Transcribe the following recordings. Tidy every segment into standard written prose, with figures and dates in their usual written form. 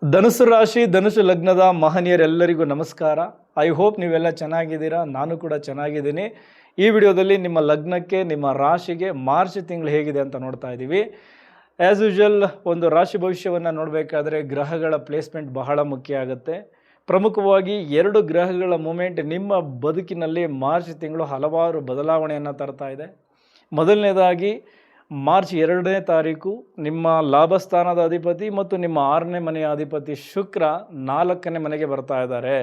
ಧನುಸು ರಾಶಿ ಧನುಸು ಲಗ್ನದ ಮಹನೀಯರೆಲ್ಲರಿಗೂ ನಮಸ್ಕಾರ. I hope ನೀವೆಲ್ಲ ಚೆನ್ನಾಗಿದ್ದೀರಾ. ನಾನು ಕೂಡ ಚೆನ್ನಾಗಿದ್ದೀನಿ. ಈ ವಿಡಿಯೋದಲ್ಲಿ ನಿಮ್ಮ ಲಗ್ನಕ್ಕೆ ನಿಮ್ಮ ರಾಶಿಗೆ ಮಾರ್ಚ್ ತಿಂಗಳು ಹೇಗಿದೆ ಅಂತ ನೋಡ್ತಾ ಇದ್ದೀವಿ. ಆ್ಯಸ್ ಯೂಶುವಲ್ ಒಂದು ರಾಶಿ ಭವಿಷ್ಯವನ್ನು ನೋಡಬೇಕಾದ್ರೆ ಗ್ರಹಗಳ ಪ್ಲೇಸ್ಮೆಂಟ್ ಬಹಳ ಮುಖ್ಯ ಆಗುತ್ತೆ. ಪ್ರಮುಖವಾಗಿ 2 ಗ್ರಹಗಳ ಮೂಮೆಂಟ್ ನಿಮ್ಮ ಬದುಕಿನಲ್ಲಿ ಮಾರ್ಚ್ ತಿಂಗಳು ಹಲವಾರು ಬದಲಾವಣೆಯನ್ನು ತರ್ತಾ ಇದೆ. ಮೊದಲನೇದಾಗಿ ಮಾರ್ಚ್ 2ನೇ ತಾರೀಕು ನಿಮ್ಮ ಲಾಭಸ್ಥಾನದ ಅಧಿಪತಿ ಮತ್ತು ನಿಮ್ಮ 6ನೇ ಮನೆಯ ಅಧಿಪತಿ ಶುಕ್ರ 4ನೇ ಮನೆಗೆ ಬರ್ತಾ ಇದ್ದಾರೆ.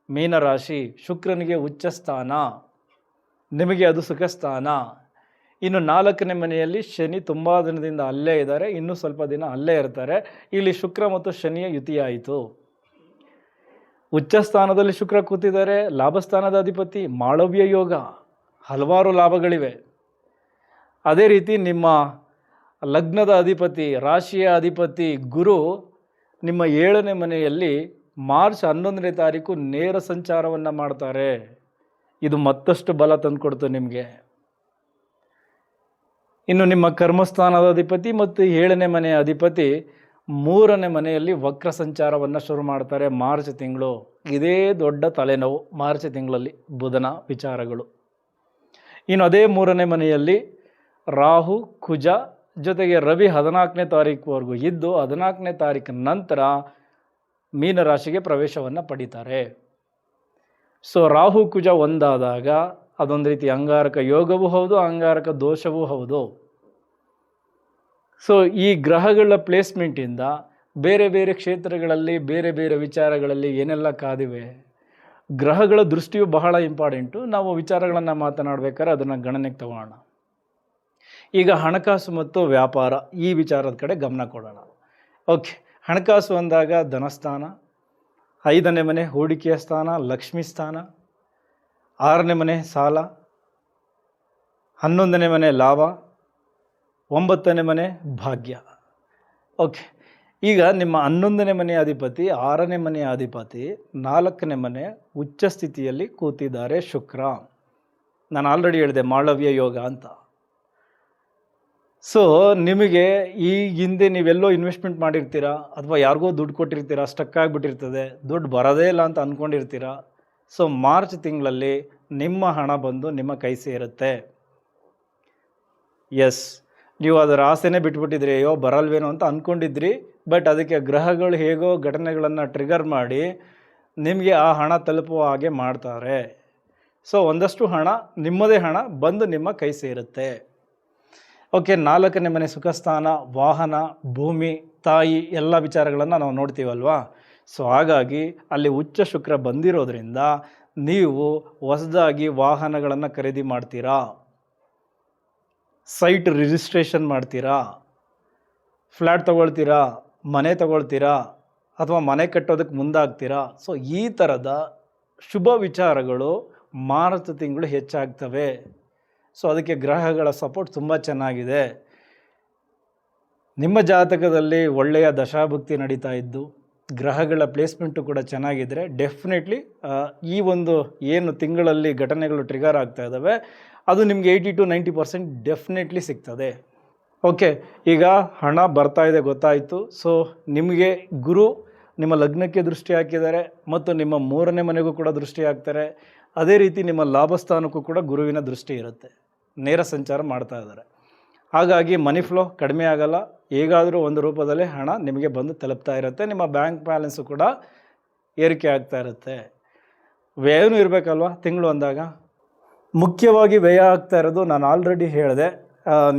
ಮೀನರಾಶಿ, ಶುಕ್ರನಿಗೆ ಉಚ್ಚ ಸ್ಥಾನ, ನಿಮಗೆ ಅದು ಸುಖ ಸ್ಥಾನ. ಇನ್ನು 4ನೇ ಮನೆಯಲ್ಲಿ ಶನಿ ತುಂಬ ದಿನದಿಂದ ಅಲ್ಲೇ ಇದ್ದಾರೆ, ಇನ್ನೂ ಸ್ವಲ್ಪ ದಿನ ಅಲ್ಲೇ ಇರ್ತಾರೆ. ಇಲ್ಲಿ ಶುಕ್ರ ಮತ್ತು ಶನಿಯ ಯುತಿಯಾಯಿತು. ಉಚ್ಚ ಸ್ಥಾನದಲ್ಲಿ ಶುಕ್ರ ಕೂತಿದ್ದಾರೆ. ಲಾಭಸ್ಥಾನದ ಅಧಿಪತಿ ಮಾಳವ್ಯ ಯೋಗ, ಹಲವಾರು ಲಾಭಗಳಿವೆ. ಅದೇ ರೀತಿ ನಿಮ್ಮ ಲಗ್ನದ ಅಧಿಪತಿ ರಾಶಿಯ ಅಧಿಪತಿ ಗುರು ನಿಮ್ಮ 7ನೇ ಮನೆಯಲ್ಲಿ ಮಾರ್ಚ್ 11ನೇ ತಾರೀಕು ನೇರ ಸಂಚಾರವನ್ನು ಮಾಡ್ತಾರೆ. ಇದು ಮತ್ತಷ್ಟು ಬಲ ತಂದುಕೊಡ್ತು ನಿಮಗೆ. ಇನ್ನು ನಿಮ್ಮ ಕರ್ಮಸ್ಥಾನದ ಅಧಿಪತಿ ಮತ್ತು 7ನೇ ಮನೆಯ ಅಧಿಪತಿ 3ನೇ ಮನೆಯಲ್ಲಿ ವಕ್ರ ಸಂಚಾರವನ್ನು ಶುರು ಮಾಡ್ತಾರೆ ಮಾರ್ಚ್ ತಿಂಗಳು. ಇದೇ ದೊಡ್ಡ ತಲೆನೋವು ಮಾರ್ಚ್ ತಿಂಗಳಲ್ಲಿ ಬುಧನ ವಿಚಾರಗಳು. ಇನ್ನು ಅದೇ 3ನೇ ಮನೆಯಲ್ಲಿ ರಾಹು ಕುಜ ಜೊತೆಗೆ ರವಿ 14ನೇ ತಾರೀಕುವರೆಗೂ ಇದ್ದು 14ನೇ ತಾರೀಕು ನಂತರ ಮೀನರಾಶಿಗೆ ಪ್ರವೇಶವನ್ನು ಪಡೀತಾರೆ. ಸೊ ರಾಹು ಕುಜ ಒಂದಾದಾಗ ಅದೊಂದು ರೀತಿ ಅಂಗಾರಕ ಯೋಗವೂ ಹೌದು, ಅಂಗಾರಕ ದೋಷವೂ ಹೌದು. ಸೊ ಈ ಗ್ರಹಗಳ ಪ್ಲೇಸ್ಮೆಂಟಿಂದ ಬೇರೆ ಬೇರೆ ಕ್ಷೇತ್ರಗಳಲ್ಲಿ ಬೇರೆ ಬೇರೆ ವಿಚಾರಗಳಲ್ಲಿ ಏನೆಲ್ಲ ಕಾದಿವೆ. ಗ್ರಹಗಳ ದೃಷ್ಟಿಯು ಬಹಳ ಇಂಪಾರ್ಟೆಂಟು. ನಾವು ವಿಚಾರಗಳನ್ನು ಮಾತನಾಡಬೇಕಾದ್ರೆ ಅದನ್ನು ಗಣನೆಗೆ ತಗೋಣ. ಈಗ ಹಣಕಾಸು ಮತ್ತು ವ್ಯಾಪಾರ ಈ ವಿಚಾರದ ಕಡೆ ಗಮನ ಕೊಡೋಣ. ಓಕೆ, ಹಣಕಾಸು ಅಂದಾಗ ಧನಸ್ಥಾನ, 5ನೇ ಮನೆ ಹೂಡಿಕೆಯ ಸ್ಥಾನ, ಲಕ್ಷ್ಮಿ ಸ್ಥಾನ, 6ನೇ ಮನೆ ಸಾಲ, 11ನೇ ಮನೆ ಲಾಭ, 9ನೇ ಮನೆ ಭಾಗ್ಯ. ಓಕೆ, ಈಗ ನಿಮ್ಮ 11ನೇ ಮನೆಯ ಅಧಿಪತಿ 6ನೇ ಮನೆಯ ಅಧಿಪತಿ 4ನೇ ಮನೆ ಉಚ್ಚ ಸ್ಥಿತಿಯಲ್ಲಿ ಕೂತಿದ್ದಾರೆ ಶುಕ್ರ. ನಾನು ಆಲ್ರೆಡಿ ಹೇಳಿದೆ ಮಾಳವ್ಯ ಯೋಗ ಅಂತ. ಸೊ ನಿಮಗೆ ಈ ಹಿಂದೆ ನೀವೆಲ್ಲೋ ಇನ್ವೆಸ್ಟ್ಮೆಂಟ್ ಮಾಡಿರ್ತೀರ ಅಥವಾ ಯಾರಿಗೋ ದುಡ್ಡು ಕೊಟ್ಟಿರ್ತೀರ, ಸ್ಟಕ್ ಆಗಿಬಿಟ್ಟಿರ್ತದೆ, ದುಡ್ಡು ಬರೋದೇ ಇಲ್ಲ ಅಂತ ಅಂದ್ಕೊಂಡಿರ್ತೀರ. ಸೊ ಮಾರ್ಚ್ ತಿಂಗಳಲ್ಲಿ ನಿಮ್ಮ ಹಣ ಬಂದು ನಿಮ್ಮ ಕೈ ಸೇರುತ್ತೆ. ಎಸ್, ನೀವು ಅದರ ಆಸೆನೇ ಬಿಟ್ಬಿಟ್ಟಿದ್ರಿ, ಅಯ್ಯೋ ಬರಲ್ವೇನೋ ಅಂತ ಅಂದ್ಕೊಂಡಿದ್ರಿ. ಬಟ್ ಅದಕ್ಕೆ ಗ್ರಹಗಳು ಹೇಗೋ ಘಟನೆಗಳನ್ನು ಟ್ರಿಗರ್ ಮಾಡಿ ನಿಮಗೆ ಆ ಹಣ ತಲುಪುವ ಹಾಗೆ ಮಾಡ್ತಾರೆ. ಸೊ ಒಂದಷ್ಟು ಹಣ ನಿಮ್ಮದೇ ಹಣ ಬಂದು ನಿಮ್ಮ ಕೈ ಸೇರುತ್ತೆ. ಓಕೆ, 4ನೇ ಮನೆ ಸುಖಸ್ಥಾನ, ವಾಹನ, ಭೂಮಿ, ತಾಯಿ ಎಲ್ಲ ವಿಚಾರಗಳನ್ನು ನಾವು ನೋಡ್ತೀವಲ್ವಾ. ಸೊ ಹಾಗಾಗಿ ಅಲ್ಲಿ ಉಚ್ಚ ಶುಕ್ರ ಬಂದಿರೋದ್ರಿಂದ ನೀವು ಹೊಸದಾಗಿ ವಾಹನಗಳನ್ನು ಖರೀದಿ ಮಾಡ್ತೀರಾ, ಸೈಟ್ ರಿಜಿಸ್ಟ್ರೇಷನ್ ಮಾಡ್ತೀರಾ, ಫ್ಲ್ಯಾಟ್ ತಗೊಳ್ತೀರಾ, ಮನೆ ತಗೊಳ್ತೀರಾ ಅಥವಾ ಮನೆ ಕಟ್ಟೋದಕ್ಕೆ ಮುಂದಾಗ್ತೀರಾ. ಸೊ ಈ ಥರದ ಶುಭ ವಿಚಾರಗಳು ಮಾರ್ಚ್ ತಿಂಗಳು ಹೆಚ್ಚಾಗ್ತವೆ. ಸೊ ಅದಕ್ಕೆ ಗ್ರಹಗಳ ಸಪೋರ್ಟ್ ತುಂಬ ಚೆನ್ನಾಗಿದೆ. ನಿಮ್ಮ ಜಾತಕದಲ್ಲಿ ಒಳ್ಳೆಯ ದಶಾಭುಕ್ತಿ ನಡೀತಾ ಇದ್ದು ಗ್ರಹಗಳ ಪ್ಲೇಸ್ಮೆಂಟು ಕೂಡ ಚೆನ್ನಾಗಿದ್ದರೆ ಡೆಫಿನೆಟ್ಲಿ ಈ ಒಂದು ಏನು ತಿಂಗಳಲ್ಲಿ ಘಟನೆಗಳು ಟ್ರಿಗರ್ ಆಗ್ತಾ ಇದ್ದಾವೆ ಅದು ನಿಮಗೆ 80 to 90% ಡೆಫಿನೆಟ್ಲಿ ಸಿಗ್ತದೆ. ಓಕೆ, ಈಗ ಹಣ ಬರ್ತಾ ಇದೆ ಗೊತ್ತಾಯಿತು. ಸೊ ನಿಮಗೆ ಗುರು ನಿಮ್ಮ ಲಗ್ನಕ್ಕೆ ದೃಷ್ಟಿ ಹಾಕಿದ್ದಾರೆ ಮತ್ತು ನಿಮ್ಮ 3ನೇ ಮನೆಗೂ ಕೂಡ ದೃಷ್ಟಿ ಹಾಕ್ತಾರೆ. ಅದೇ ರೀತಿ ನಿಮ್ಮ ಲಾಭಸ್ಥಾನಕ್ಕೂ ಕೂಡ ಗುರುವಿನ ದೃಷ್ಟಿ ಇರುತ್ತೆ. ನೇರ ಸಂಚಾರ ಮಾಡ್ತಾ ಇದ್ದಾರೆ. ಹಾಗಾಗಿ ಮನಿ ಫ್ಲೋ ಕಡಿಮೆ ಆಗಲ್ಲ. ಹೇಗಾದರೂ ಒಂದು ರೂಪದಲ್ಲಿ ಹಣ ನಿಮಗೆ ಬಂದು ತಲುಪ್ತಾ ಇರುತ್ತೆ. ನಿಮ್ಮ ಬ್ಯಾಂಕ್ ಬ್ಯಾಲೆನ್ಸು ಕೂಡ ಏರಿಕೆ ಆಗ್ತಾ ಇರುತ್ತೆ. ವ್ಯಯನೂ ಇರಬೇಕಲ್ವ ತಿಂಗಳು ಅಂದಾಗ. ಮುಖ್ಯವಾಗಿ ವ್ಯಯ ಆಗ್ತಾ ಇರೋದು ನಾನು ಆಲ್ರೆಡಿ ಹೇಳಿದೆ.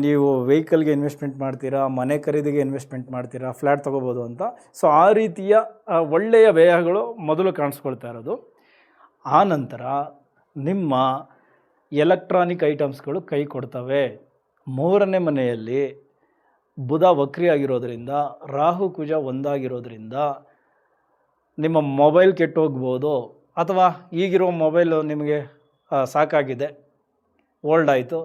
ನೀವು ವೆಹಿಕಲ್ಗೆ ಇನ್ವೆಸ್ಟ್ಮೆಂಟ್ ಮಾಡ್ತೀರಾ, ಮನೆ ಖರೀದಿಗೆ ಇನ್ವೆಸ್ಟ್ಮೆಂಟ್ ಮಾಡ್ತೀರಾ, ಫ್ಲ್ಯಾಟ್ ತೊಗೋಬೋದು ಅಂತ. ಸೊ ಆ ರೀತಿಯ ಒಳ್ಳೆಯ ವ್ಯಯಗಳು ಮೊದಲು ಕಾಣಿಸ್ಕೊಳ್ತಾ ಇರೋದು. ಆ ನಂತರ ನಿಮ್ಮ ಎಲೆಕ್ಟ್ರಾನಿಕ್ ಐಟಮ್ಸ್ಗಳು ಕೈ ಕೊಡ್ತವೆ. 3ನೇ ಮನೆಯಲ್ಲಿ ಬುಧ ವಕ್ರಿಯಾಗಿರೋದ್ರಿಂದ ರಾಹು ಕುಜ ಒಂದಾಗಿರೋದ್ರಿಂದ ನಿಮ್ಮ ಮೊಬೈಲ್ ಕೆಟ್ಟೋಗ್ಬೋದು, ಅಥವಾ ಈಗಿರೋ ಮೊಬೈಲು ನಿಮಗೆ ಸಾಕಾಗಿದೆ, ಓಲ್ಡ್ ಆಯಿತು,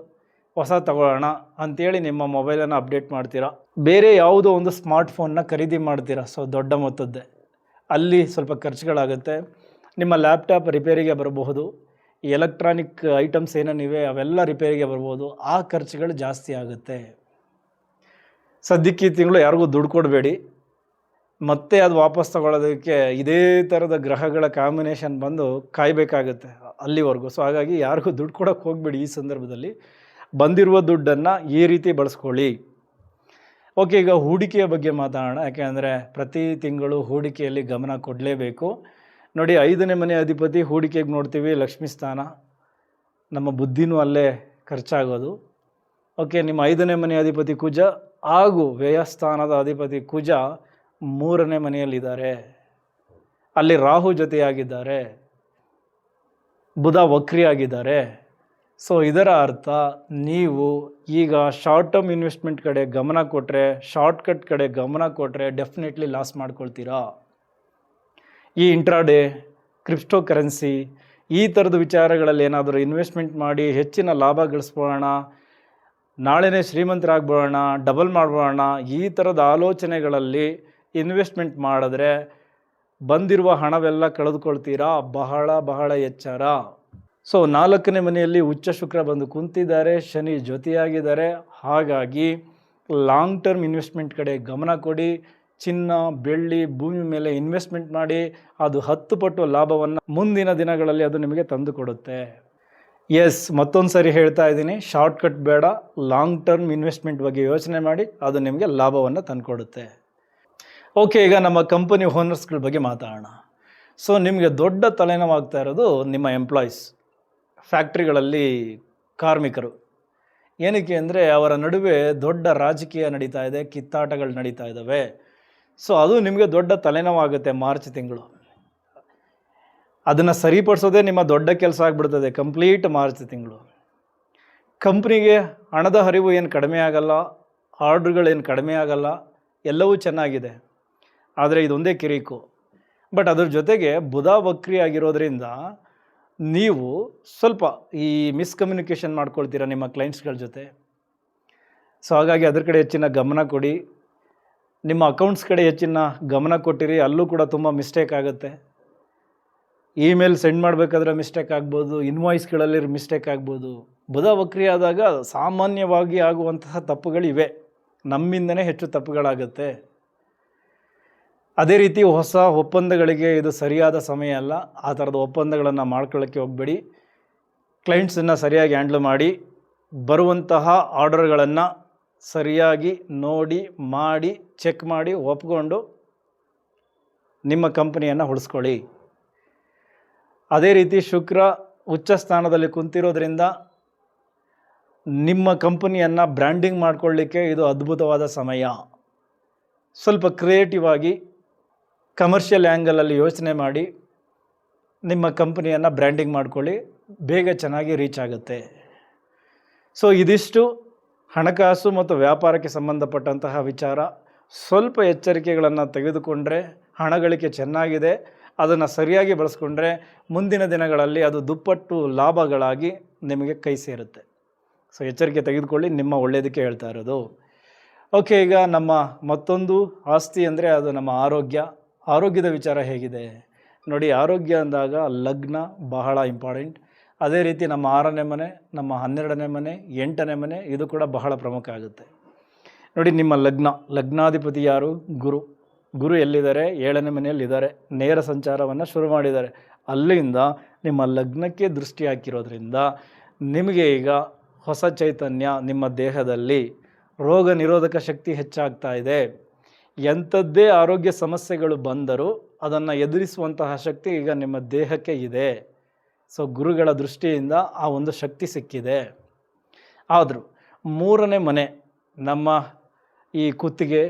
ಹೊಸ ತಗೊಳ್ಳೋಣ ಅಂಥೇಳಿ ನಿಮ್ಮ ಮೊಬೈಲನ್ನು ಅಪ್ಡೇಟ್ ಮಾಡ್ತೀರಾ. ಬೇರೆ ಯಾವುದೋ ಒಂದು ಸ್ಮಾರ್ಟ್ಫೋನ್ನ ಖರೀದಿ ಮಾಡ್ತೀರಾ. ಸೊ ದೊಡ್ಡ ಮೊತ್ತದ್ದೇ, ಅಲ್ಲಿ ಸ್ವಲ್ಪ ಖರ್ಚುಗಳಾಗುತ್ತೆ. ನಿಮ್ಮ ಲ್ಯಾಪ್ಟಾಪ್ ರಿಪೇರಿಗೆ ಬರಬಹುದು, ಎಲೆಕ್ಟ್ರಾನಿಕ್ ಐಟಮ್ಸ್ ಏನೇನಿವೆ ಅವೆಲ್ಲ ರಿಪೇರಿಗೆ ಬರ್ಬೋದು. ಆ ಖರ್ಚುಗಳು ಜಾಸ್ತಿ ಆಗುತ್ತೆ. ಸದ್ಯಕ್ಕೆ ಈ ತಿಂಗಳು ಯಾರಿಗೂ ದುಡ್ಡು ಕೊಡಬೇಡಿ. ಮತ್ತೆ ಅದು ವಾಪಸ್ ತಗೊಳ್ಳೋದಕ್ಕೆ ಇದೇ ಥರದ ಗ್ರಹಗಳ ಕಾಂಬಿನೇಷನ್ ಬಂದು ಕಾಯಬೇಕಾಗುತ್ತೆ ಅಲ್ಲಿವರೆಗೂ. ಸೊ ಹಾಗಾಗಿ ಯಾರಿಗೂ ದುಡ್ಡು ಕೊಡೋಕ್ಕೆ ಹೋಗಬೇಡಿ ಈ ಸಂದರ್ಭದಲ್ಲಿ. ಬಂದಿರುವ ದುಡ್ಡನ್ನು ಈ ರೀತಿ ಬಳಸ್ಕೊಳ್ಳಿ. ಓಕೆ, ಈಗ ಹೂಡಿಕೆಯ ಬಗ್ಗೆ ಮಾತಾಡೋಣ. ಯಾಕೆಂದರೆ ಪ್ರತಿ ತಿಂಗಳು ಹೂಡಿಕೆಯಲ್ಲಿ ಗಮನ ಕೊಡಲೇಬೇಕು. ನೋಡಿ, 5ನೇ ಮನೆ ಅಧಿಪತಿ ಹೂಡಿಕೆಗೆ ನೋಡ್ತೀವಿ, ಲಕ್ಷ್ಮೀ ಸ್ಥಾನ. ನಮ್ಮ ಬುದ್ಧಿನೂ ಅಲ್ಲೇ ಖರ್ಚಾಗೋದು. ಓಕೆ, ನಿಮ್ಮ 5ನೇ ಮನೆ ಅಧಿಪತಿ ಕುಜ ಹಾಗೂ ವ್ಯಯಸ್ಥಾನದ ಅಧಿಪತಿ ಕುಜ 3ನೇ ಮನೆಯಲ್ಲಿದ್ದಾರೆ. ಅಲ್ಲಿ ರಾಹು ಜೊತೆಯಾಗಿದ್ದಾರೆ, ಬುಧ ವಕ್ರಿಯಾಗಿದ್ದಾರೆ. ಸೊ ಇದರ ಅರ್ಥ ನೀವು ಈಗ ಶಾರ್ಟ್ ಟರ್ಮ್ ಇನ್ವೆಸ್ಟ್ಮೆಂಟ್ ಕಡೆ ಗಮನ ಕೊಟ್ಟರೆ, ಶಾರ್ಟ್ಕಟ್ ಕಡೆ ಗಮನ ಕೊಟ್ಟರೆ ಡೆಫಿನೆಟ್ಲಿ ಲಾಸ್ ಮಾಡ್ಕೊಳ್ತೀರಾ. ಈ ಇಂಟ್ರಾಡೇ, ಕ್ರಿಪ್ಟೋ ಕರೆನ್ಸಿ ಈ ಥರದ ವಿಚಾರಗಳಲ್ಲಿ ಏನಾದರೂ ಇನ್ವೆಸ್ಟ್ಮೆಂಟ್ ಮಾಡಿ ಹೆಚ್ಚಿನ ಲಾಭ ಗಳಿಸ್ಬೋಣ, ನಾಳೆನೇ ಶ್ರೀಮಂತರಾಗ್ಬೋಣ, ಡಬಲ್ ಮಾಡ್ಬೋಣ, ಈ ಥರದ ಆಲೋಚನೆಗಳಲ್ಲಿ ಇನ್ವೆಸ್ಟ್ಮೆಂಟ್ ಮಾಡಿದ್ರೆ ಬಂದಿರುವ ಹಣವೆಲ್ಲ ಕಳೆದುಕೊಳ್ತೀರಾ. ಬಹಳ ಎಚ್ಚರ. ಸೊ 4ನೇ ಮನೆಯಲ್ಲಿ ಉಚ್ಚ ಶುಕ್ರ ಬಂದು ಕುಂತಿದ್ದಾರೆ, ಶನಿ ಜೊತೆಯಾಗಿದ್ದಾರೆ. ಹಾಗಾಗಿ ಲಾಂಗ್ ಟರ್ಮ್ ಇನ್ವೆಸ್ಟ್ಮೆಂಟ್ ಕಡೆ ಗಮನ ಕೊಡಿ. ಚಿನ್ನ, ಬೆಳ್ಳಿ, ಭೂಮಿ ಮೇಲೆ ಇನ್ವೆಸ್ಟ್ಮೆಂಟ್ ಮಾಡಿ. ಅದು 10 ಪಟ್ಟು ಲಾಭವನ್ನು ಮುಂದಿನ ದಿನಗಳಲ್ಲಿ ಅದು ನಿಮಗೆ ತಂದು ಕೊಡುತ್ತೆ. ಎಸ್, ಮತ್ತೊಂದು ಸರಿ ಹೇಳ್ತಾ ಇದ್ದೀನಿ, ಶಾರ್ಟ್ಕಟ್ ಬೇಡ, ಲಾಂಗ್ ಟರ್ಮ್ ಇನ್ವೆಸ್ಟ್ಮೆಂಟ್ ಬಗ್ಗೆ ಯೋಚನೆ ಮಾಡಿ, ಅದು ನಿಮಗೆ ಲಾಭವನ್ನು ತಂದುಕೊಡುತ್ತೆ. ಓಕೆ, ಈಗ ನಮ್ಮ ಕಂಪನಿ ಓನರ್ಸ್ಗಳ ಬಗ್ಗೆ ಮಾತಾಡೋಣ. ಸೊ ನಿಮಗೆ ದೊಡ್ಡ ತಲೆನೋವಾಗ್ತಾ ಇರೋದು ನಿಮ್ಮ ಎಂಪ್ಲಾಯೀಸ್, ಫ್ಯಾಕ್ಟ್ರಿಗಳಲ್ಲಿ ಕಾರ್ಮಿಕರು. ಏನಕ್ಕೆ ಅಂದರೆ ಅವರ ನಡುವೆ ದೊಡ್ಡ ರಾಜಕೀಯ ನಡೀತಾ ಇದೆ, ಕಿತ್ತಾಟಗಳು ನಡೀತಾ ಇದ್ದಾವೆ. ಸೊ ಅದು ನಿಮಗೆ ದೊಡ್ಡ ತಲೆನೋವಾಗುತ್ತೆ ಮಾರ್ಚ್ ತಿಂಗಳು. ಅದನ್ನು ಸರಿಪಡಿಸೋದೇ ನಿಮ್ಮ ದೊಡ್ಡ ಕೆಲಸ ಆಗಿಬಿಡ್ತದೆ ಕಂಪ್ಲೀಟ್ ಮಾರ್ಚ್ ತಿಂಗಳು. ಕಂಪ್ನಿಗೆ ಹಣದ ಹರಿವು ಏನು ಕಡಿಮೆ ಆಗಲ್ಲ, ಆರ್ಡ್ರುಗಳೇನು ಕಡಿಮೆ ಆಗಲ್ಲ, ಎಲ್ಲವೂ ಚೆನ್ನಾಗಿದೆ. ಆದರೆ ಇದೊಂದೇ ಕಿರಿಕು. ಬಟ್ ಅದ್ರ ಜೊತೆಗೆ ಬುಧ ವಕ್ರಿ ಆಗಿರೋದ್ರಿಂದ ನೀವು ಸ್ವಲ್ಪ ಈ ಮಿಸ್ಕಮ್ಯುನಿಕೇಷನ್ ಮಾಡ್ಕೊಳ್ತೀರಾ ನಿಮ್ಮ ಕ್ಲೈಂಟ್ಸ್ಗಳ ಜೊತೆ. ಸೊ ಹಾಗಾಗಿ ಅದ್ರ ಕಡೆ ಹೆಚ್ಚಿನ ಗಮನ ಕೊಡಿ. ನಿಮ್ಮ ಅಕೌಂಟ್ಸ್ ಕಡೆ ಹೆಚ್ಚಿನ ಗಮನ ಕೊಟ್ಟಿರಿ, ಅಲ್ಲೂ ಕೂಡ ತುಂಬ ಮಿಸ್ಟೇಕ್ ಆಗುತ್ತೆ. ಇಮೇಲ್ ಸೆಂಡ್ ಮಾಡಬೇಕಾದ್ರೆ ಮಿಸ್ಟೇಕ್ ಆಗ್ಬೋದು, ಇನ್ವಾಯ್ಸ್ಗಳಲ್ಲಿ ಮಿಸ್ಟೇಕ್ ಆಗ್ಬೋದು. ಬುಧ ವಕ್ರಿ ಆದಾಗ ಸಾಮಾನ್ಯವಾಗಿ ಆಗುವಂತಹ ತಪ್ಪುಗಳಿವೆ, ನಮ್ಮಿಂದನೇ ಹೆಚ್ಚು ತಪ್ಪುಗಳಾಗುತ್ತೆ. ಅದೇ ರೀತಿ ಹೊಸ ಒಪ್ಪಂದಗಳಿಗೆ ಇದು ಸರಿಯಾದ ಸಮಯ ಅಲ್ಲ. ಆ ಥರದ ಒಪ್ಪಂದಗಳನ್ನು ಮಾಡ್ಕೊಳ್ಳೋಕ್ಕೆ ಹೋಗಬೇಡಿ. ಕ್ಲೈಂಟ್ಸನ್ನು ಸರಿಯಾಗಿ ಹ್ಯಾಂಡ್ಲ್ ಮಾಡಿ, ಬರುವಂತಹ ಆರ್ಡರ್ಗಳನ್ನು ಸರಿಯಾಗಿ ನೋಡಿ, ಮಾಡಿ, ಚೆಕ್ ಮಾಡಿ, ಒಪ್ಕೊಂಡು ನಿಮ್ಮ ಕಂಪನಿಯನ್ನು ಉಳಿಸ್ಕೊಳ್ಳಿ. ಅದೇ ರೀತಿ ಶುಕ್ರ ಉಚ್ಚ ಸ್ಥಾನದಲ್ಲಿ ಕುಂತಿರೋದ್ರಿಂದ ನಿಮ್ಮ ಕಂಪನಿಯನ್ನು ಬ್ರ್ಯಾಂಡಿಂಗ್ ಮಾಡಿಕೊಳ್ಳಿಕ್ಕೆ ಇದು ಅದ್ಭುತವಾದ ಸಮಯ. ಸ್ವಲ್ಪ ಕ್ರಿಯೇಟಿವ್ ಆಗಿ ಕಮರ್ಷಿಯಲ್ ಆ್ಯಂಗಲಲ್ಲಿ ಯೋಚನೆ ಮಾಡಿ ನಿಮ್ಮ ಕಂಪನಿಯನ್ನು ಬ್ರ್ಯಾಂಡಿಂಗ್ ಮಾಡ್ಕೊಳ್ಳಿ, ಬೇಗ ಚೆನ್ನಾಗಿ ರೀಚ್ ಆಗುತ್ತೆ. ಸೊ ಇದಿಷ್ಟು ಹಣಕಾಸು ಮತ್ತು ವ್ಯಾಪಾರಕ್ಕೆ ಸಂಬಂಧಪಟ್ಟಂತಹ ವಿಚಾರ. ಸ್ವಲ್ಪ ಎಚ್ಚರಿಕೆಗಳನ್ನು ತೆಗೆದುಕೊಂಡ್ರೆ ಹಣ ಗಳಿಕೆ ಚೆನ್ನಾಗಿದೆ, ಅದನ್ನು ಸರಿಯಾಗಿ ಬಳಸ್ಕೊಂಡ್ರೆ ಮುಂದಿನ ದಿನಗಳಲ್ಲಿ ಅದು ದುಪ್ಪಟ್ಟು ಲಾಭಗಳಾಗಿ ನಿಮಗೆ ಕೈ ಸೇರುತ್ತೆ. ಸೊ ಎಚ್ಚರಿಕೆ ತೆಗೆದುಕೊಳ್ಳಿ, ನಿಮ್ಮ ಒಳ್ಳೆಯದಕ್ಕೆ ಹೇಳ್ತಾ ಇರೋದು. ಓಕೆ, ಈಗ ನಮ್ಮ ಮತ್ತೊಂದು ಆಸ್ತಿ ಅಂದರೆ ಅದು ನಮ್ಮ ಆರೋಗ್ಯದ ವಿಚಾರ ಹೇಗಿದೆ ನೋಡಿ. ಆರೋಗ್ಯ ಅಂದಾಗ ಲಗ್ನ ಬಹಳ ಇಂಪಾರ್ಟೆಂಟ್. ಅದೇ ರೀತಿ ನಮ್ಮ 6ನೇ ಮನೆ, ನಮ್ಮ 12ನೇ ಮನೆ, 8ನೇ ಮನೆ ಇದು ಕೂಡ ಬಹಳ ಪ್ರಮುಖ ಆಗುತ್ತೆ. ನೋಡಿ, ನಿಮ್ಮ ಲಗ್ನಾಧಿಪತಿ ಯಾರು? ಗುರು ಎಲ್ಲಿದ್ದಾರೆ? 7ನೇ ಮನೆಯಲ್ಲಿದ್ದಾರೆ. ನೇರ ಸಂಚಾರವನ್ನು ಶುರು ಮಾಡಿದ್ದಾರೆ. ಅಲ್ಲಿಂದ ನಿಮ್ಮ ಲಗ್ನಕ್ಕೆ ದೃಷ್ಟಿ ಹಾಕಿರೋದ್ರಿಂದ ನಿಮಗೆ ಈಗ ಹೊಸ ಚೈತನ್ಯ ನಿಮ್ಮ ದೇಹದಲ್ಲಿ, ರೋಗ ನಿರೋಧಕ ಶಕ್ತಿ ಹೆಚ್ಚಾಗ್ತಾ ಇದೆ. ಎಂಥದ್ದೇ ಆರೋಗ್ಯ ಸಮಸ್ಯೆಗಳು ಬಂದರೂ ಅದನ್ನು ಎದುರಿಸುವಂತಹ ಶಕ್ತಿ ಈಗ ನಿಮ್ಮ ದೇಹಕ್ಕೆ ಇದೆ. ಸೊ ಗುರುಗಳ ದೃಷ್ಟಿಯಿಂದ ಆ ಒಂದು ಶಕ್ತಿ ಸಿಕ್ಕಿದೆ. ಆದರೂ 3ನೇ ಮನೆ ನಮ್ಮ ಈ ಕುತ್ತಿಗೆ,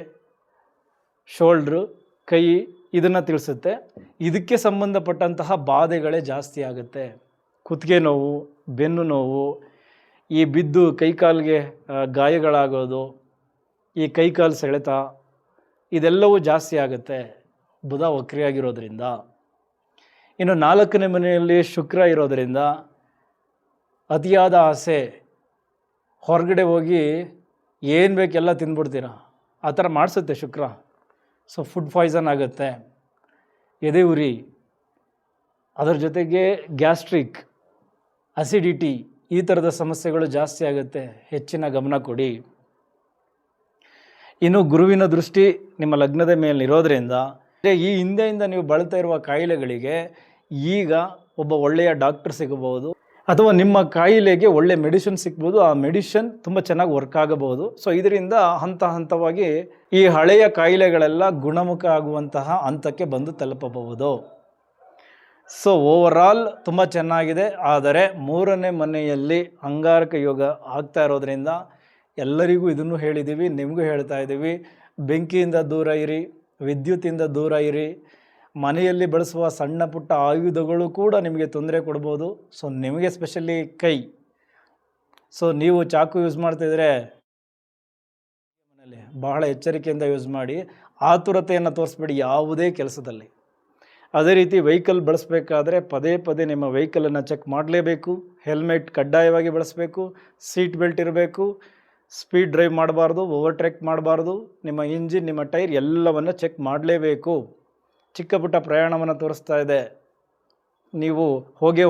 ಶೋಲ್ಡ್ರು, ಕೈ ಇದನ್ನು ತಿಳಿಸುತ್ತೆ. ಇದಕ್ಕೆ ಸಂಬಂಧಪಟ್ಟಂತಹ ಬಾಧೆಗಳೇ ಜಾಸ್ತಿ ಆಗುತ್ತೆ. ಕುತ್ತಿಗೆ ನೋವು, ಬೆನ್ನು ನೋವು, ಈ ಬಿದ್ದು ಕೈಕಾಲಿಗೆ ಗಾಯಗಳಾಗೋದು, ಈ ಕೈಕಾಲು ಸೆಳೆತ ಇದೆಲ್ಲವೂ ಜಾಸ್ತಿ ಆಗುತ್ತೆ ಬುಧ ವಕ್ರಿಯಾಗಿರೋದ್ರಿಂದ. ಇನ್ನು 4ನೇ ಮನೆಯಲ್ಲಿ ಶುಕ್ರ ಇರೋದರಿಂದ ಅತಿಯಾದ ಆಸೆ, ಹೊರಗಡೆ ಹೋಗಿ ಏನು ಬೇಕೆಲ್ಲ ತಿಂದ್ಬಿಡ್ತೀರ, ಆ ಥರ ಮಾಡಿಸುತ್ತೆ ಶುಕ್ರ. ಸೊ ಫುಡ್ ಪಾಯ್ಸನ್ ಆಗುತ್ತೆ, ಎದೆ ಉರಿ, ಅದರ ಜೊತೆಗೆ ಗ್ಯಾಸ್ಟ್ರಿಕ್, ಅಸಿಡಿಟಿ ಈ ಥರದ ಸಮಸ್ಯೆಗಳು ಜಾಸ್ತಿ ಆಗುತ್ತೆ. ಹೆಚ್ಚಿನ ಗಮನ ಕೊಡಿ. ಇನ್ನು ಗುರುವಿನ ದೃಷ್ಟಿ ನಿಮ್ಮ ಲಗ್ನದ ಮೇಲೆ ಇರೋದರಿಂದ ಈ ಹಿಂದೆಯಿಂದ ನೀವು ಬಳಲ್ತಾ ಇರುವ ಕಾಯಿಲೆಗಳಿಗೆ ಈಗ ಒಬ್ಬ ಒಳ್ಳೆಯ ಡಾಕ್ಟರ್ ಸಿಗಬಹುದು, ಅಥವಾ ನಿಮ್ಮ ಕಾಯಿಲೆಗೆ ಒಳ್ಳೆ ಮೆಡಿಸಿನ್ ಸಿಗ್ಬೋದು. ಆ ಮೆಡಿಸಿನ್ ತುಂಬ ಚೆನ್ನಾಗಿ ವರ್ಕ್ ಆಗಬಹುದು. ಸೊ ಇದರಿಂದ ಹಂತ ಹಂತವಾಗಿ ಈ ಹಳೆಯ ಕಾಯಿಲೆಗಳೆಲ್ಲ ಗುಣಮುಖ ಆಗುವಂತಹ ಹಂತಕ್ಕೆ ಬಂದು ತಲುಪಬಹುದು. ಸೊ ಓವರಾಲ್ ತುಂಬ ಚೆನ್ನಾಗಿದೆ. ಆದರೆ 3ನೇ ಮನೆಯಲ್ಲಿ ಅಂಗಾರಕ ಯೋಗ ಆಗ್ತಾ ಇರೋದ್ರಿಂದ ಎಲ್ಲರಿಗೂ ಇದನ್ನು ಹೇಳಿದ್ದೀವಿ, ನಿಮಗೂ ಹೇಳ್ತಾ ಇದ್ದೀವಿ, ಬೆಂಕಿಯಿಂದ ದೂರ ಇರಿ, ವಿದ್ಯುತ್ತಿಂದ ದೂರ ಇರಿ. ಮನೆಯಲ್ಲಿ ಬಳಸುವ ಸಣ್ಣ ಪುಟ್ಟ ಆಯುಧಗಳು ಕೂಡ ನಿಮಗೆ ತೊಂದರೆ ಕೊಡ್ಬೋದು. ಸೊ ನಿಮಗೆ ಸ್ಪೆಷಲಿ ಕೈ, ಸೊ ನೀವು ಚಾಕು ಯೂಸ್ ಮಾಡ್ತಿದ್ರೆ ಮನೆಯಲ್ಲಿ ಬಹಳ ಎಚ್ಚರಿಕೆಯಿಂದ ಯೂಸ್ ಮಾಡಿ. ಆತುರತೆಯನ್ನು ತೋರಿಸ್ಬೇಡಿ ಯಾವುದೇ ಕೆಲಸದಲ್ಲಿ. ಅದೇ ರೀತಿ ವೆಹಿಕಲ್ ಬಳಸಬೇಕಾದ್ರೆ ಪದೇ ಪದೇ ನಿಮ್ಮ ವೆಹಿಕಲನ್ನು ಚೆಕ್ ಮಾಡಲೇಬೇಕು. ಹೆಲ್ಮೆಟ್ ಕಡ್ಡಾಯವಾಗಿ ಬಳಸಬೇಕು, ಸೀಟ್ ಬೆಲ್ಟ್ ಇರಬೇಕು, ಸ್ಪೀಡ್ ಡ್ರೈವ್ ಮಾಡಬಾರ್ದು, ಓವರ್ಟೇಕ್ ಮಾಡಬಾರ್ದು, ನಿಮ್ಮ ಇಂಜಿನ್, ನಿಮ್ಮ ಟೈರ್ ಎಲ್ಲವನ್ನು ಚೆಕ್ ಮಾಡಲೇಬೇಕು. ಚಿಕ್ಕ ಪುಟ್ಟ ಪ್ರಯಾಣವನ್ನು ತೋರಿಸ್ತಾ ಇದೆ, ನೀವು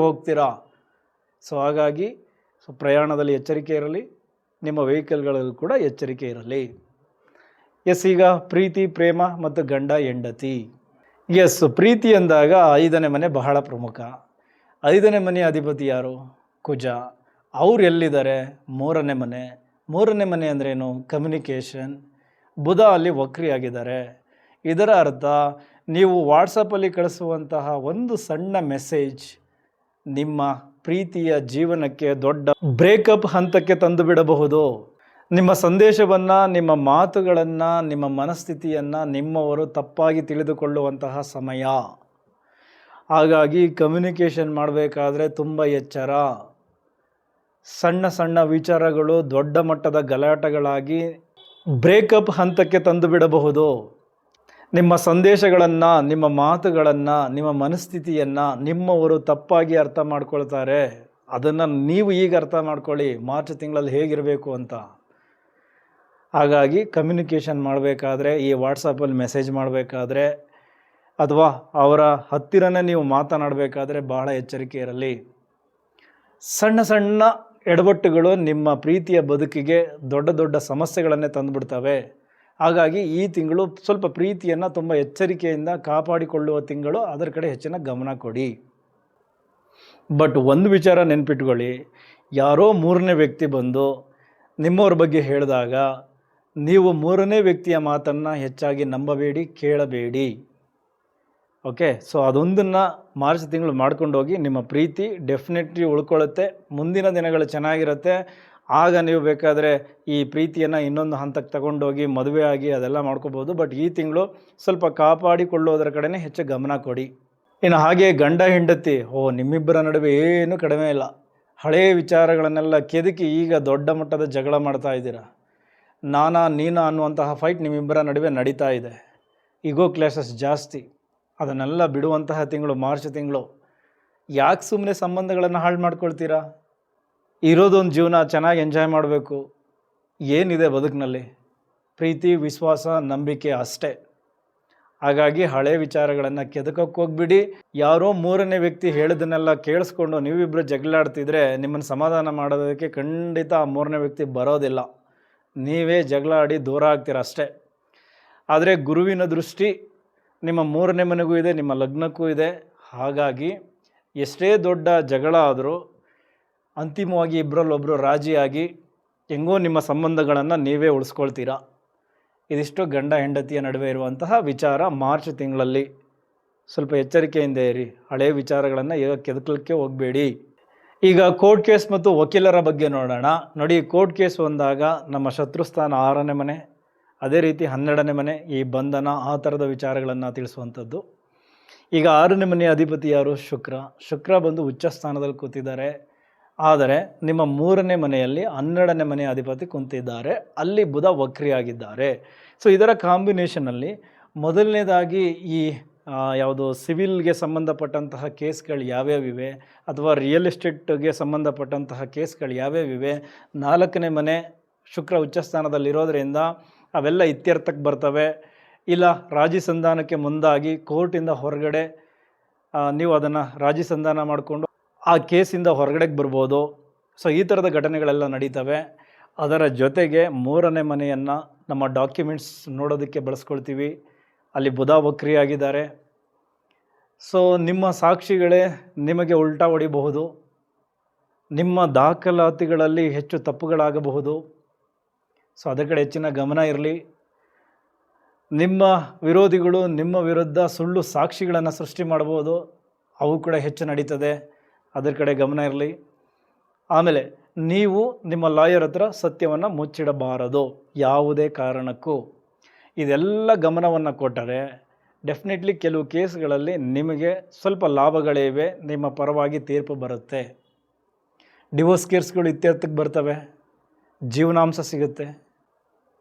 ಹೋಗ್ತೀರಾ. ಸೊ ಹಾಗಾಗಿ ಪ್ರಯಾಣದಲ್ಲಿ ಎಚ್ಚರಿಕೆ ಇರಲಿ, ನಿಮ್ಮ ವೆಹಿಕಲ್ಗಳಲ್ಲೂ ಕೂಡ ಎಚ್ಚರಿಕೆ ಇರಲಿ. ಎಸ್, ಈಗ ಪ್ರೀತಿ, ಪ್ರೇಮ ಮತ್ತು ಗಂಡ ಹೆಂಡತಿ. ಎಸ್, ಪ್ರೀತಿ ಅಂದಾಗ 5ನೇ ಮನೆ ಬಹಳ ಪ್ರಮುಖ. 5ನೇ ಮನೆಯ ಅಧಿಪತಿ ಯಾರು? ಕುಜ. ಅವ್ರು ಎಲ್ಲಿದ್ದಾರೆ? 3ನೇ ಮನೆ. 3ನೇ ಮನೆ ಅಂದ್ರೇನು? ಕಮ್ಯುನಿಕೇಷನ್. ಬುಧ ಅಲ್ಲಿ ವಕ್ರಿಯಾಗಿದ್ದಾರೆ. ಇದರ ಅರ್ಥ ನೀವು ವಾಟ್ಸಪ್ಪಲ್ಲಿ ಕಳಿಸುವಂತಹ ಒಂದು ಸಣ್ಣ ಮೆಸೇಜ್ ನಿಮ್ಮ ಪ್ರೀತಿಯ ಜೀವನಕ್ಕೆ ದೊಡ್ಡ ಬ್ರೇಕಪ್ ಹಂತಕ್ಕೆ ತಂದು ಬಿಡಬಹುದು. ನಿಮ್ಮ ಸಂದೇಶವನ್ನು, ನಿಮ್ಮ ಮಾತುಗಳನ್ನು, ನಿಮ್ಮ ಮನಸ್ಥಿತಿಯನ್ನು ನಿಮ್ಮವರು ತಪ್ಪಾಗಿ ತಿಳಿದುಕೊಳ್ಳುವಂತಹ ಸಮಯ. ಹಾಗಾಗಿ ಕಮ್ಯುನಿಕೇಷನ್ ಮಾಡಬೇಕಾದ್ರೆ ತುಂಬ ಎಚ್ಚರ. ಸಣ್ಣ ಸಣ್ಣ ವಿಚಾರಗಳು ದೊಡ್ಡ ಮಟ್ಟದ ಗಲಾಟೆಗಳಾಗಿ ಬ್ರೇಕಪ್ ಹಂತಕ್ಕೆ ತಂದು ಬಿಡಬಹುದು. ನಿಮ್ಮ ಸಂದೇಶಗಳನ್ನು, ನಿಮ್ಮ ಮಾತುಗಳನ್ನು, ನಿಮ್ಮ ಮನಸ್ಥಿತಿಯನ್ನು ನಿಮ್ಮವರು ತಪ್ಪಾಗಿ ಅರ್ಥ ಮಾಡ್ಕೊಳ್ತಾರೆ. ಅದನ್ನು ನೀವು ಈಗ ಅರ್ಥ ಮಾಡ್ಕೊಳ್ಳಿ, ಮಾರ್ಚ್ ತಿಂಗಳಲ್ಲಿ ಹೇಗಿರಬೇಕು ಅಂತ. ಹಾಗಾಗಿ ಕಮ್ಯುನಿಕೇಷನ್ ಮಾಡಬೇಕಾದ್ರೆ, ಈ ವಾಟ್ಸಪ್ಪಲ್ಲಿ ಮೆಸೇಜ್ ಮಾಡಬೇಕಾದ್ರೆ ಅಥವಾ ಅವರ ಹತ್ತಿರನೇ ನೀವು ಮಾತನಾಡಬೇಕಾದ್ರೆ ಬಹಳ ಎಚ್ಚರಿಕೆ ಇರಲಿ. ಸಣ್ಣ ಸಣ್ಣ ಎಡವಟ್ಟುಗಳು ನಿಮ್ಮ ಪ್ರೀತಿಯ ಬದುಕಿಗೆ ದೊಡ್ಡ ದೊಡ್ಡ ಸಮಸ್ಯೆಗಳನ್ನೇ ತಂದುಬಿಡ್ತವೆ. ಹಾಗಾಗಿ ಈ ತಿಂಗಳು ಸ್ವಲ್ಪ ಪ್ರೀತಿಯನ್ನು ತುಂಬ ಎಚ್ಚರಿಕೆಯಿಂದ ಕಾಪಾಡಿಕೊಳ್ಳುವ ತಿಂಗಳು, ಅದರ ಕಡೆ ಹೆಚ್ಚಿನ ಗಮನ ಕೊಡಿ. ಬಟ್ ಒಂದು ವಿಚಾರ ನೆನ್ಪಿಟ್ಕೊಳ್ಳಿ, ಯಾರೋ 3ನೇ ವ್ಯಕ್ತಿ ಬಂದು ನಿಮ್ಮವ್ರ ಬಗ್ಗೆ ಹೇಳಿದಾಗ ನೀವು 3ನೇ ವ್ಯಕ್ತಿಯ ಮಾತನ್ನು ಹೆಚ್ಚಾಗಿ ನಂಬಬೇಡಿ, ಕೇಳಬೇಡಿ. ಓಕೆ, ಸೊ ಅದೊಂದನ್ನು ಮಾರ್ಚ್ ತಿಂಗಳು ಮಾಡ್ಕೊಂಡೋಗಿ. ನಿಮ್ಮ ಪ್ರೀತಿ ಡೆಫಿನೆಟ್ಲಿ ಉಳ್ಕೊಳ್ಳುತ್ತೆ, ಮುಂದಿನ ದಿನಗಳು ಚೆನ್ನಾಗಿರುತ್ತೆ. ಆಗ ನೀವು ಬೇಕಾದರೆ ಈ ಪ್ರೀತಿಯನ್ನು ಇನ್ನೊಂದು ಹಂತಕ್ಕೆ ತಗೊಂಡೋಗಿ ಮದುವೆ ಆಗಿ ಅದೆಲ್ಲ ಮಾಡ್ಕೋಬೋದು. ಬಟ್ ಈ ತಿಂಗಳು ಸ್ವಲ್ಪ ಕಾಪಾಡಿಕೊಳ್ಳೋದರ ಕಡೆನೇ ಹೆಚ್ಚು ಗಮನ ಕೊಡಿ. ಇನ್ನು ಹಾಗೆ ಗಂಡ ಹೆಂಡತಿ, ನಿಮ್ಮಿಬ್ಬರ ನಡುವೆ ಏನೂ ಕಡಿಮೆ ಇಲ್ಲ. ಹಳೆಯ ವಿಚಾರಗಳನ್ನೆಲ್ಲ ಕೆದಕಿ ಈಗ ದೊಡ್ಡ ಮಟ್ಟದ ಜಗಳ ಮಾಡ್ತಾ ಇದ್ದೀರಾ. ನೀನಾ ಅನ್ನುವಂತಹ ಫೈಟ್ ನಿಮ್ಮಿಬ್ಬರ ನಡುವೆ ನಡೀತಾ ಇದೆ. ಈಗೋ ಕ್ಲಾಶಸ್ ಜಾಸ್ತಿ. ಅದನ್ನೆಲ್ಲ ಬಿಡುವಂತಹ ತಿಂಗಳು ಮಾರ್ಚ್ ತಿಂಗಳು. ಯಾಕೆ ಸುಮ್ಮನೆ ಸಂಬಂಧಗಳನ್ನು ಹಾಳು ಮಾಡ್ಕೊಳ್ತೀರಾ? ಇರೋದೊಂದು ಜೀವನ, ಚೆನ್ನಾಗಿ ಎಂಜಾಯ್ ಮಾಡಬೇಕು. ಏನಿದೆ ಬದುಕಿನಲ್ಲಿ? ಪ್ರೀತಿ, ವಿಶ್ವಾಸ, ನಂಬಿಕೆ ಅಷ್ಟೇ. ಹಾಗಾಗಿ ಹಳೆ ವಿಚಾರಗಳನ್ನು ಕೆದಕಕ್ಕೆ ಹೋಗ್ಬಿಡಿ. ಯಾರೋ 3ನೇ ವ್ಯಕ್ತಿ ಹೇಳಿದ್ದನ್ನೆಲ್ಲ ಕೇಳಿಸ್ಕೊಂಡು ನೀವಿಬ್ಬರು ಜಗಳಾಡ್ತಿದ್ರೆ ನಿಮ್ಮನ್ನು ಸಮಾಧಾನ ಮಾಡೋದಕ್ಕೆ ಖಂಡಿತ ಆ 3ನೇ ವ್ಯಕ್ತಿ ಬರೋದಿಲ್ಲ. ನೀವೇ ಜಗಳ ಆಡಿ ದೂರ ಆಗ್ತೀರ ಅಷ್ಟೇ. ಆದರೆ ಗುರುವಿನ ದೃಷ್ಟಿ ನಿಮ್ಮ 3ನೇ ಮನೆಗೂ ಇದೆ, ನಿಮ್ಮ ಲಗ್ನಕ್ಕೂ ಇದೆ. ಹಾಗಾಗಿ ಎಷ್ಟೇ ದೊಡ್ಡ ಜಗಳ ಆದರೂ ಅಂತಿಮವಾಗಿ ಇಬ್ಬರಲ್ಲೊಬ್ಬರು ರಾಜಿಯಾಗಿ ಹೆಂಗೋ ನಿಮ್ಮ ಸಂಬಂಧಗಳನ್ನು ನೀವೇ ಉಳಿಸ್ಕೊಳ್ತೀರಾ. ಇದಿಷ್ಟು ಗಂಡ ಹೆಂಡತಿಯ ನಡುವೆ ಇರುವಂತಹ ವಿಚಾರ ಮಾರ್ಚ್ ತಿಂಗಳಲ್ಲಿ. ಸ್ವಲ್ಪ ಎಚ್ಚರಿಕೆಯಿಂದ ಇರಿ, ಹಳೆಯ ವಿಚಾರಗಳನ್ನು ಈಗ ಕೆದಕಲಿಕ್ಕೆ ಹೋಗಬೇಡಿ. ಈಗ ಕೋರ್ಟ್ ಕೇಸ್ ಮತ್ತು ವಕೀಲರ ಬಗ್ಗೆ ನೋಡೋಣ. ನೋಡಿ, ಕೋರ್ಟ್ ಕೇಸ್ ಬಂದಾಗ ನಮ್ಮ ಶತ್ರುಸ್ಥಾನ 6ನೇ ಮನೆ, ಅದೇ ರೀತಿ 12ನೇ ಮನೆ, ಈ ಬಂಧನ, ಆ ಥರದ ವಿಚಾರಗಳನ್ನು ತಿಳಿಸುವಂಥದ್ದು. ಈಗ 6ನೇ ಮನೆಯ ಅಧಿಪತಿ ಯಾರು? ಶುಕ್ರ ಬಂದು ಉಚ್ಚ ಸ್ಥಾನದಲ್ಲಿ ಕೂತಿದ್ದಾರೆ. ಆದರೆ ನಿಮ್ಮ 3ನೇ ಮನೆಯಲ್ಲಿ 12ನೇ ಮನೆಯ ಅಧಿಪತಿ ಕುಂತಿದ್ದಾರೆ, ಅಲ್ಲಿ ಬುಧ ವಕ್ರಿಯಾಗಿದ್ದಾರೆ. ಸೊ ಇದರ ಕಾಂಬಿನೇಷನಲ್ಲಿ ಮೊದಲನೇದಾಗಿ ಈ ಯಾವುದು ಸಿವಿಲ್ಗೆ ಸಂಬಂಧಪಟ್ಟಂತಹ ಕೇಸ್ಗಳು ಯಾವ್ಯಾವಿವೆ, ಅಥವಾ ರಿಯಲ್ ಎಸ್ಟೇಟ್ಗೆ ಸಂಬಂಧಪಟ್ಟಂತಹ ಕೇಸ್ಗಳು ಯಾವ್ಯಾವಿವೆ, 4ನೇ ಮನೆ ಶುಕ್ರ ಉಚ್ಚಸ್ಥಾನದಲ್ಲಿರೋದ್ರಿಂದ ಅವೆಲ್ಲ ಇತ್ಯರ್ಥಕ್ಕೆ ಬರ್ತವೆ. ಇಲ್ಲ ರಾಜಿ ಸಂಧಾನಕ್ಕೆ ಮುಂದಾಗಿ ಕೋರ್ಟಿಂದ ಹೊರಗಡೆ ನೀವು ಅದನ್ನು ರಾಜಿ ಸಂಧಾನ ಮಾಡಿಕೊಂಡು ಆ ಕೇಸಿಂದ ಹೊರಗಡೆಗೆ ಬರ್ಬೋದು. ಸೊ ಈ ಥರದ ಘಟನೆಗಳೆಲ್ಲ ನಡೀತವೆ. ಅದರ ಜೊತೆಗೆ 3ನೇ ಮನೆಯನ್ನು ನಮ್ಮ ಡಾಕ್ಯುಮೆಂಟ್ಸ್ ನೋಡೋದಕ್ಕೆ ಬಳಸ್ಕೊಳ್ತೀವಿ. ಅಲ್ಲಿ ಬುಧ ವಕ್ರಿಯಾಗಿದ್ದಾರೆ. ಸೊ ನಿಮ್ಮ ಸಾಕ್ಷಿಗಳೇ ನಿಮಗೆ ಉಲ್ಟಾ ಹೊಡಿಬಹುದು. ನಿಮ್ಮ ದಾಖಲಾತಿಗಳಲ್ಲಿ ಹೆಚ್ಚು ತಪ್ಪುಗಳಾಗಬಹುದು. ಸೊ ಅದರ ಕಡೆ ಹೆಚ್ಚಿನ ಗಮನ ಇರಲಿ. ನಿಮ್ಮ ವಿರೋಧಿಗಳು ನಿಮ್ಮ ವಿರುದ್ಧ ಸುಳ್ಳು ಸಾಕ್ಷಿಗಳನ್ನು ಸೃಷ್ಟಿ ಮಾಡಬಹುದು, ಅವು ಕೂಡ ಹೆಚ್ಚು ನಡೀತದೆ, ಅದರ ಕಡೆ ಗಮನ ಇರಲಿ. ಆಮೇಲೆ ನೀವು ನಿಮ್ಮ ಲಾಯರ್ ಹತ್ರ ಸತ್ಯವನ್ನು ಮುಚ್ಚಿಡಬಾರದು ಯಾವುದೇ ಕಾರಣಕ್ಕೂ. ಇದೆಲ್ಲ ಗಮನವನ್ನು ಕೊಟ್ಟರೆ ಡೆಫಿನೆಟ್ಲಿ ಕೆಲವು ಕೇಸ್ಗಳಲ್ಲಿ ನಿಮಗೆ ಸ್ವಲ್ಪ ಲಾಭಗಳಿವೆ, ನಿಮ್ಮ ಪರವಾಗಿ ತೀರ್ಪು ಬರುತ್ತೆ. ಡಿವೋರ್ಸ್ ಕೇಸ್ಗಳು ಇತ್ಯರ್ಥಕ್ಕೆ ಬರ್ತವೆ, ಜೀವನಾಂಶ ಸಿಗುತ್ತೆ.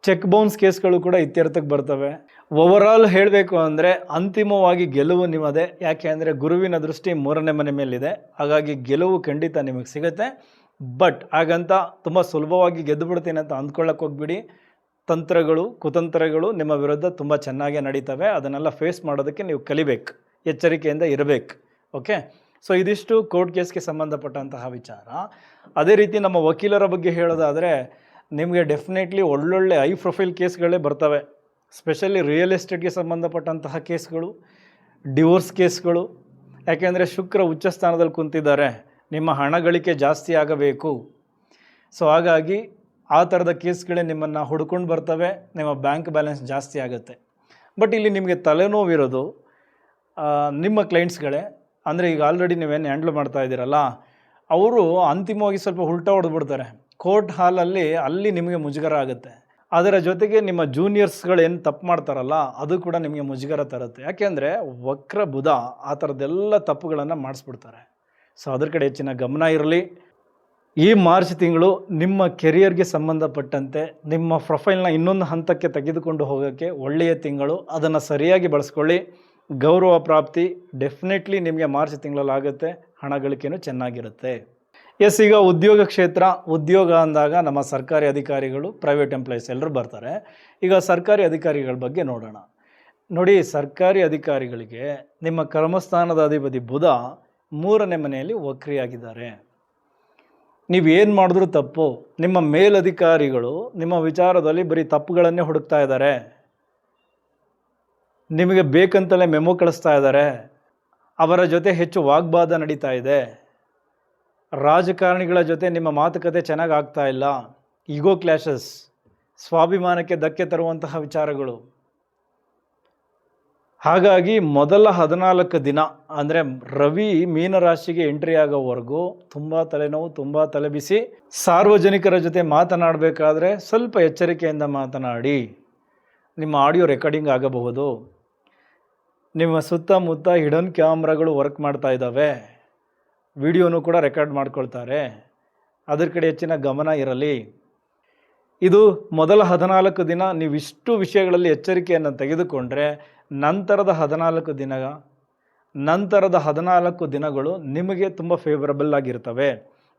ಚೆಕ್ ಬೌನ್ಸ್ ಕೇಸ್ಗಳು ಕೂಡ ಇತ್ಯರ್ಥಕ್ಕೆ ಬರ್ತವೆ. ಓವರಾಲ್ ಹೇಳಬೇಕು ಅಂದರೆ ಅಂತಿಮವಾಗಿ ಗೆಲುವು ನಿಮ್ಮದೇ. ಯಾಕೆ ಅಂದರೆ ಗುರುವಿನ ದೃಷ್ಟಿ 3ನೇ ಮನೆ ಮೇಲಿದೆ. ಹಾಗಾಗಿ ಗೆಲುವು ಖಂಡಿತ ನಿಮಗೆ ಸಿಗುತ್ತೆ. ಬಟ್ ಹಾಗಂತ ತುಂಬ ಸುಲಭವಾಗಿ ಗೆದ್ದು ಬಿಡ್ತೀನಿ ಅಂತ ಅಂದ್ಕೊಳ್ಳೋಕೆ ಹೋಗ್ಬಿಡಿ. ತಂತ್ರಗಳು ಕುತಂತ್ರಗಳು ನಿಮ್ಮ ವಿರುದ್ಧ ತುಂಬ ಚೆನ್ನಾಗೇ ನಡೀತವೆ. ಅದನ್ನೆಲ್ಲ ಫೇಸ್ ಮಾಡೋದಕ್ಕೆ ನೀವು ಕಲಿಬೇಕು, ಎಚ್ಚರಿಕೆಯಿಂದ ಇರಬೇಕು. ಓಕೆ, ಸೊ ಇದಿಷ್ಟು ಕೋರ್ಟ್ ಕೇಸ್ಗೆ ಸಂಬಂಧಪಟ್ಟಂತಹ ವಿಚಾರ. ಅದೇ ರೀತಿ ನಮ್ಮ ವಕೀಲರ ಬಗ್ಗೆ ಹೇಳೋದಾದರೆ ನಿಮಗೆ ಡೆಫಿನೆಟ್ಲಿ ಒಳ್ಳೊಳ್ಳೆ ಹೈ ಪ್ರೊಫೈಲ್ ಕೇಸ್ಗಳೇ ಬರ್ತವೆ. ಸ್ಪೆಷಲಿ ರಿಯಲ್ ಎಸ್ಟೇಟ್ಗೆ ಸಂಬಂಧಪಟ್ಟಂತಹ ಕೇಸ್ಗಳು, ಡಿವೋರ್ಸ್ ಕೇಸ್ಗಳು. ಯಾಕೆಂದರೆ ಶುಕ್ರ ಉಚ್ಚ ಸ್ಥಾನದಲ್ಲಿ ಕುಂತಿದ್ದಾರೆ, ನಿಮ್ಮ ಹಣ ಗಳಿಕೆ ಜಾಸ್ತಿ ಆಗಬೇಕು. ಸೊ ಹಾಗಾಗಿ ಆ ಥರದ ಕೇಸ್ಗಳೇ ನಿಮ್ಮನ್ನು ಹುಡ್ಕೊಂಡು ಬರ್ತವೆ, ನಿಮ್ಮ ಬ್ಯಾಂಕ್ ಬ್ಯಾಲೆನ್ಸ್ ಜಾಸ್ತಿ ಆಗುತ್ತೆ. ಬಟ್ ಇಲ್ಲಿ ನಿಮಗೆ ತಲೆನೋವಿರೋದು ನಿಮ್ಮ ಕ್ಲೈಂಟ್ಸ್ಗಳೇ. ಅಂದರೆ ಈಗ ಆಲ್ರೆಡಿ ನೀವೇನು ಹ್ಯಾಂಡ್ಲ್ ಮಾಡ್ತಾ ಇದ್ದೀರಲ್ಲ, ಅವರು ಅಂತಿಮವಾಗಿ ಸ್ವಲ್ಪ ಉಲ್ಟಾ ಹೊಡೆದ್ಬಿಡ್ತಾರೆ ಕೋರ್ಟ್ ಹಾಲಲ್ಲಿ. ಅಲ್ಲಿ ನಿಮಗೆ ಮುಜುಗರ ಆಗುತ್ತೆ. ಅದರ ಜೊತೆಗೆ ನಿಮ್ಮ ಜೂನಿಯರ್ಸ್ಗಳು ಏನು ತಪ್ಪು ಮಾಡ್ತಾರಲ್ಲ, ಅದು ಕೂಡ ನಿಮಗೆ ಮುಜುಗರ ತರುತ್ತೆ. ಯಾಕೆಂದರೆ ವಕ್ರ ಬುಧ ಆ ಥರದ್ದೆಲ್ಲ ತಪ್ಪುಗಳನ್ನು ಮಾಡಿಸ್ಬಿಡ್ತಾರೆ. ಸೊ ಅದ್ರ ಕಡೆ ಹೆಚ್ಚಿನ ಗಮನ ಇರಲಿ. ಈ ಮಾರ್ಚ್ ತಿಂಗಳು ನಿಮ್ಮ ಕೆರಿಯರ್ಗೆ ಸಂಬಂಧಪಟ್ಟಂತೆ ನಿಮ್ಮ ಪ್ರೊಫೈಲ್ನ ಇನ್ನೊಂದು ಹಂತಕ್ಕೆ ತೆಗೆದುಕೊಂಡು ಹೋಗೋಕ್ಕೆ ಒಳ್ಳೆಯ ತಿಂಗಳು. ಅದನ್ನು ಸರಿಯಾಗಿ ಬಳಸ್ಕೊಳ್ಳಿ. ಗೌರವ ಪ್ರಾಪ್ತಿ ಡೆಫಿನೆಟ್ಲಿ ನಿಮಗೆ ಮಾರ್ಚ್ ತಿಂಗಳಲ್ಲಿ ಆಗುತ್ತೆ. ಹಣ ಗಳಿಕೆಯೂ ಚೆನ್ನಾಗಿರುತ್ತೆ. ಎಸ್, ಈಗ ಉದ್ಯೋಗ ಕ್ಷೇತ್ರ, ಉದ್ಯೋಗ ಅಂದಾಗ ನಮ್ಮ ಸರ್ಕಾರಿ ಅಧಿಕಾರಿಗಳು, ಪ್ರೈವೇಟ್ ಎಂಪ್ಲಾಯೀಸ್ ಎಲ್ಲರೂ ಬರ್ತಾರೆ. ಈಗ ಸರ್ಕಾರಿ ಅಧಿಕಾರಿಗಳ ಬಗ್ಗೆ ನೋಡೋಣ. ನೋಡಿ, ಸರ್ಕಾರಿ ಅಧಿಕಾರಿಗಳಿಗೆ ನಿಮ್ಮ ಕರ್ಮಸ್ಥಾನದ ಅಧಿಪತಿ ಬುಧ 3ನೇ ಮನೆಯಲ್ಲಿ ವಕ್ರಿಯಾಗಿದ್ದಾರೆ. ನೀವೇನು ಮಾಡಿದ್ರೂ ತಪ್ಪು. ನಿಮ್ಮ ಮೇಲಧಿಕಾರಿಗಳು ನಿಮ್ಮ ವಿಚಾರದಲ್ಲಿ ಬರೀ ತಪ್ಪುಗಳನ್ನೇ ಹುಡುಕ್ತಾ ಇದ್ದಾರೆ. ನಿಮಗೆ ಬೇಕಂತಲೇ ಮೆಮೊ ಕಳಿಸ್ತಾ ಇದ್ದಾರೆ. ಅವರ ಜೊತೆ ಹೆಚ್ಚು ವಾಗ್ವಾದ ನಡೀತಾ ಇದೆ. ರಾಜಕಾರಣಿಗಳ ಜೊತೆ ನಿಮ್ಮ ಮಾತುಕತೆ ಚೆನ್ನಾಗಿ ಆಗ್ತಾ ಇಲ್ಲ. ಈಗೋ ಕ್ಲಾಶಸ್, ಸ್ವಾಭಿಮಾನಕ್ಕೆ ಧಕ್ಕೆ ತರುವಂತಹ ವಿಚಾರಗಳು. ಹಾಗಾಗಿ ಮೊದಲ 14 ದಿನ ಅಂದರೆ ರವಿ ಮೀನರಾಶಿಗೆ ಎಂಟ್ರಿ ಆಗೋವರೆಗೂ ತುಂಬ ತಲೆನೋವು, ತುಂಬ ತಲೆಬಿಸಿ. ಸಾರ್ವಜನಿಕರ ಜೊತೆ ಮಾತನಾಡಬೇಕಾದ್ರೆ ಸ್ವಲ್ಪ ಎಚ್ಚರಿಕೆಯಿಂದ ಮಾತನಾಡಿ. ನಿಮ್ಮ ಆಡಿಯೋ ರೆಕಾರ್ಡಿಂಗ್ ಆಗಬಹುದು. ನಿಮ್ಮ ಸುತ್ತಮುತ್ತ ಹಿಡನ್ ಕ್ಯಾಮ್ರಾಗಳು ವರ್ಕ್ ಮಾಡ್ತಾ ಇದ್ದಾವೆ, ವಿಡಿಯೋನು ಕೂಡ ರೆಕಾರ್ಡ್ ಮಾಡ್ಕೊಳ್ತಾರೆ. ಅದರ ಕಡೆ ಹೆಚ್ಚಿನ ಗಮನ ಇರಲಿ. ಇದು ಮೊದಲ 14 ದಿನ ನೀವಿಷ್ಟು ವಿಷಯಗಳಲ್ಲಿ ಎಚ್ಚರಿಕೆಯನ್ನು ತೆಗೆದುಕೊಂಡ್ರೆ ನಂತರದ 14 ದಿನಗಳು ನಿಮಗೆ ತುಂಬ ಫೇವರಬಲ್ ಆಗಿರ್ತವೆ.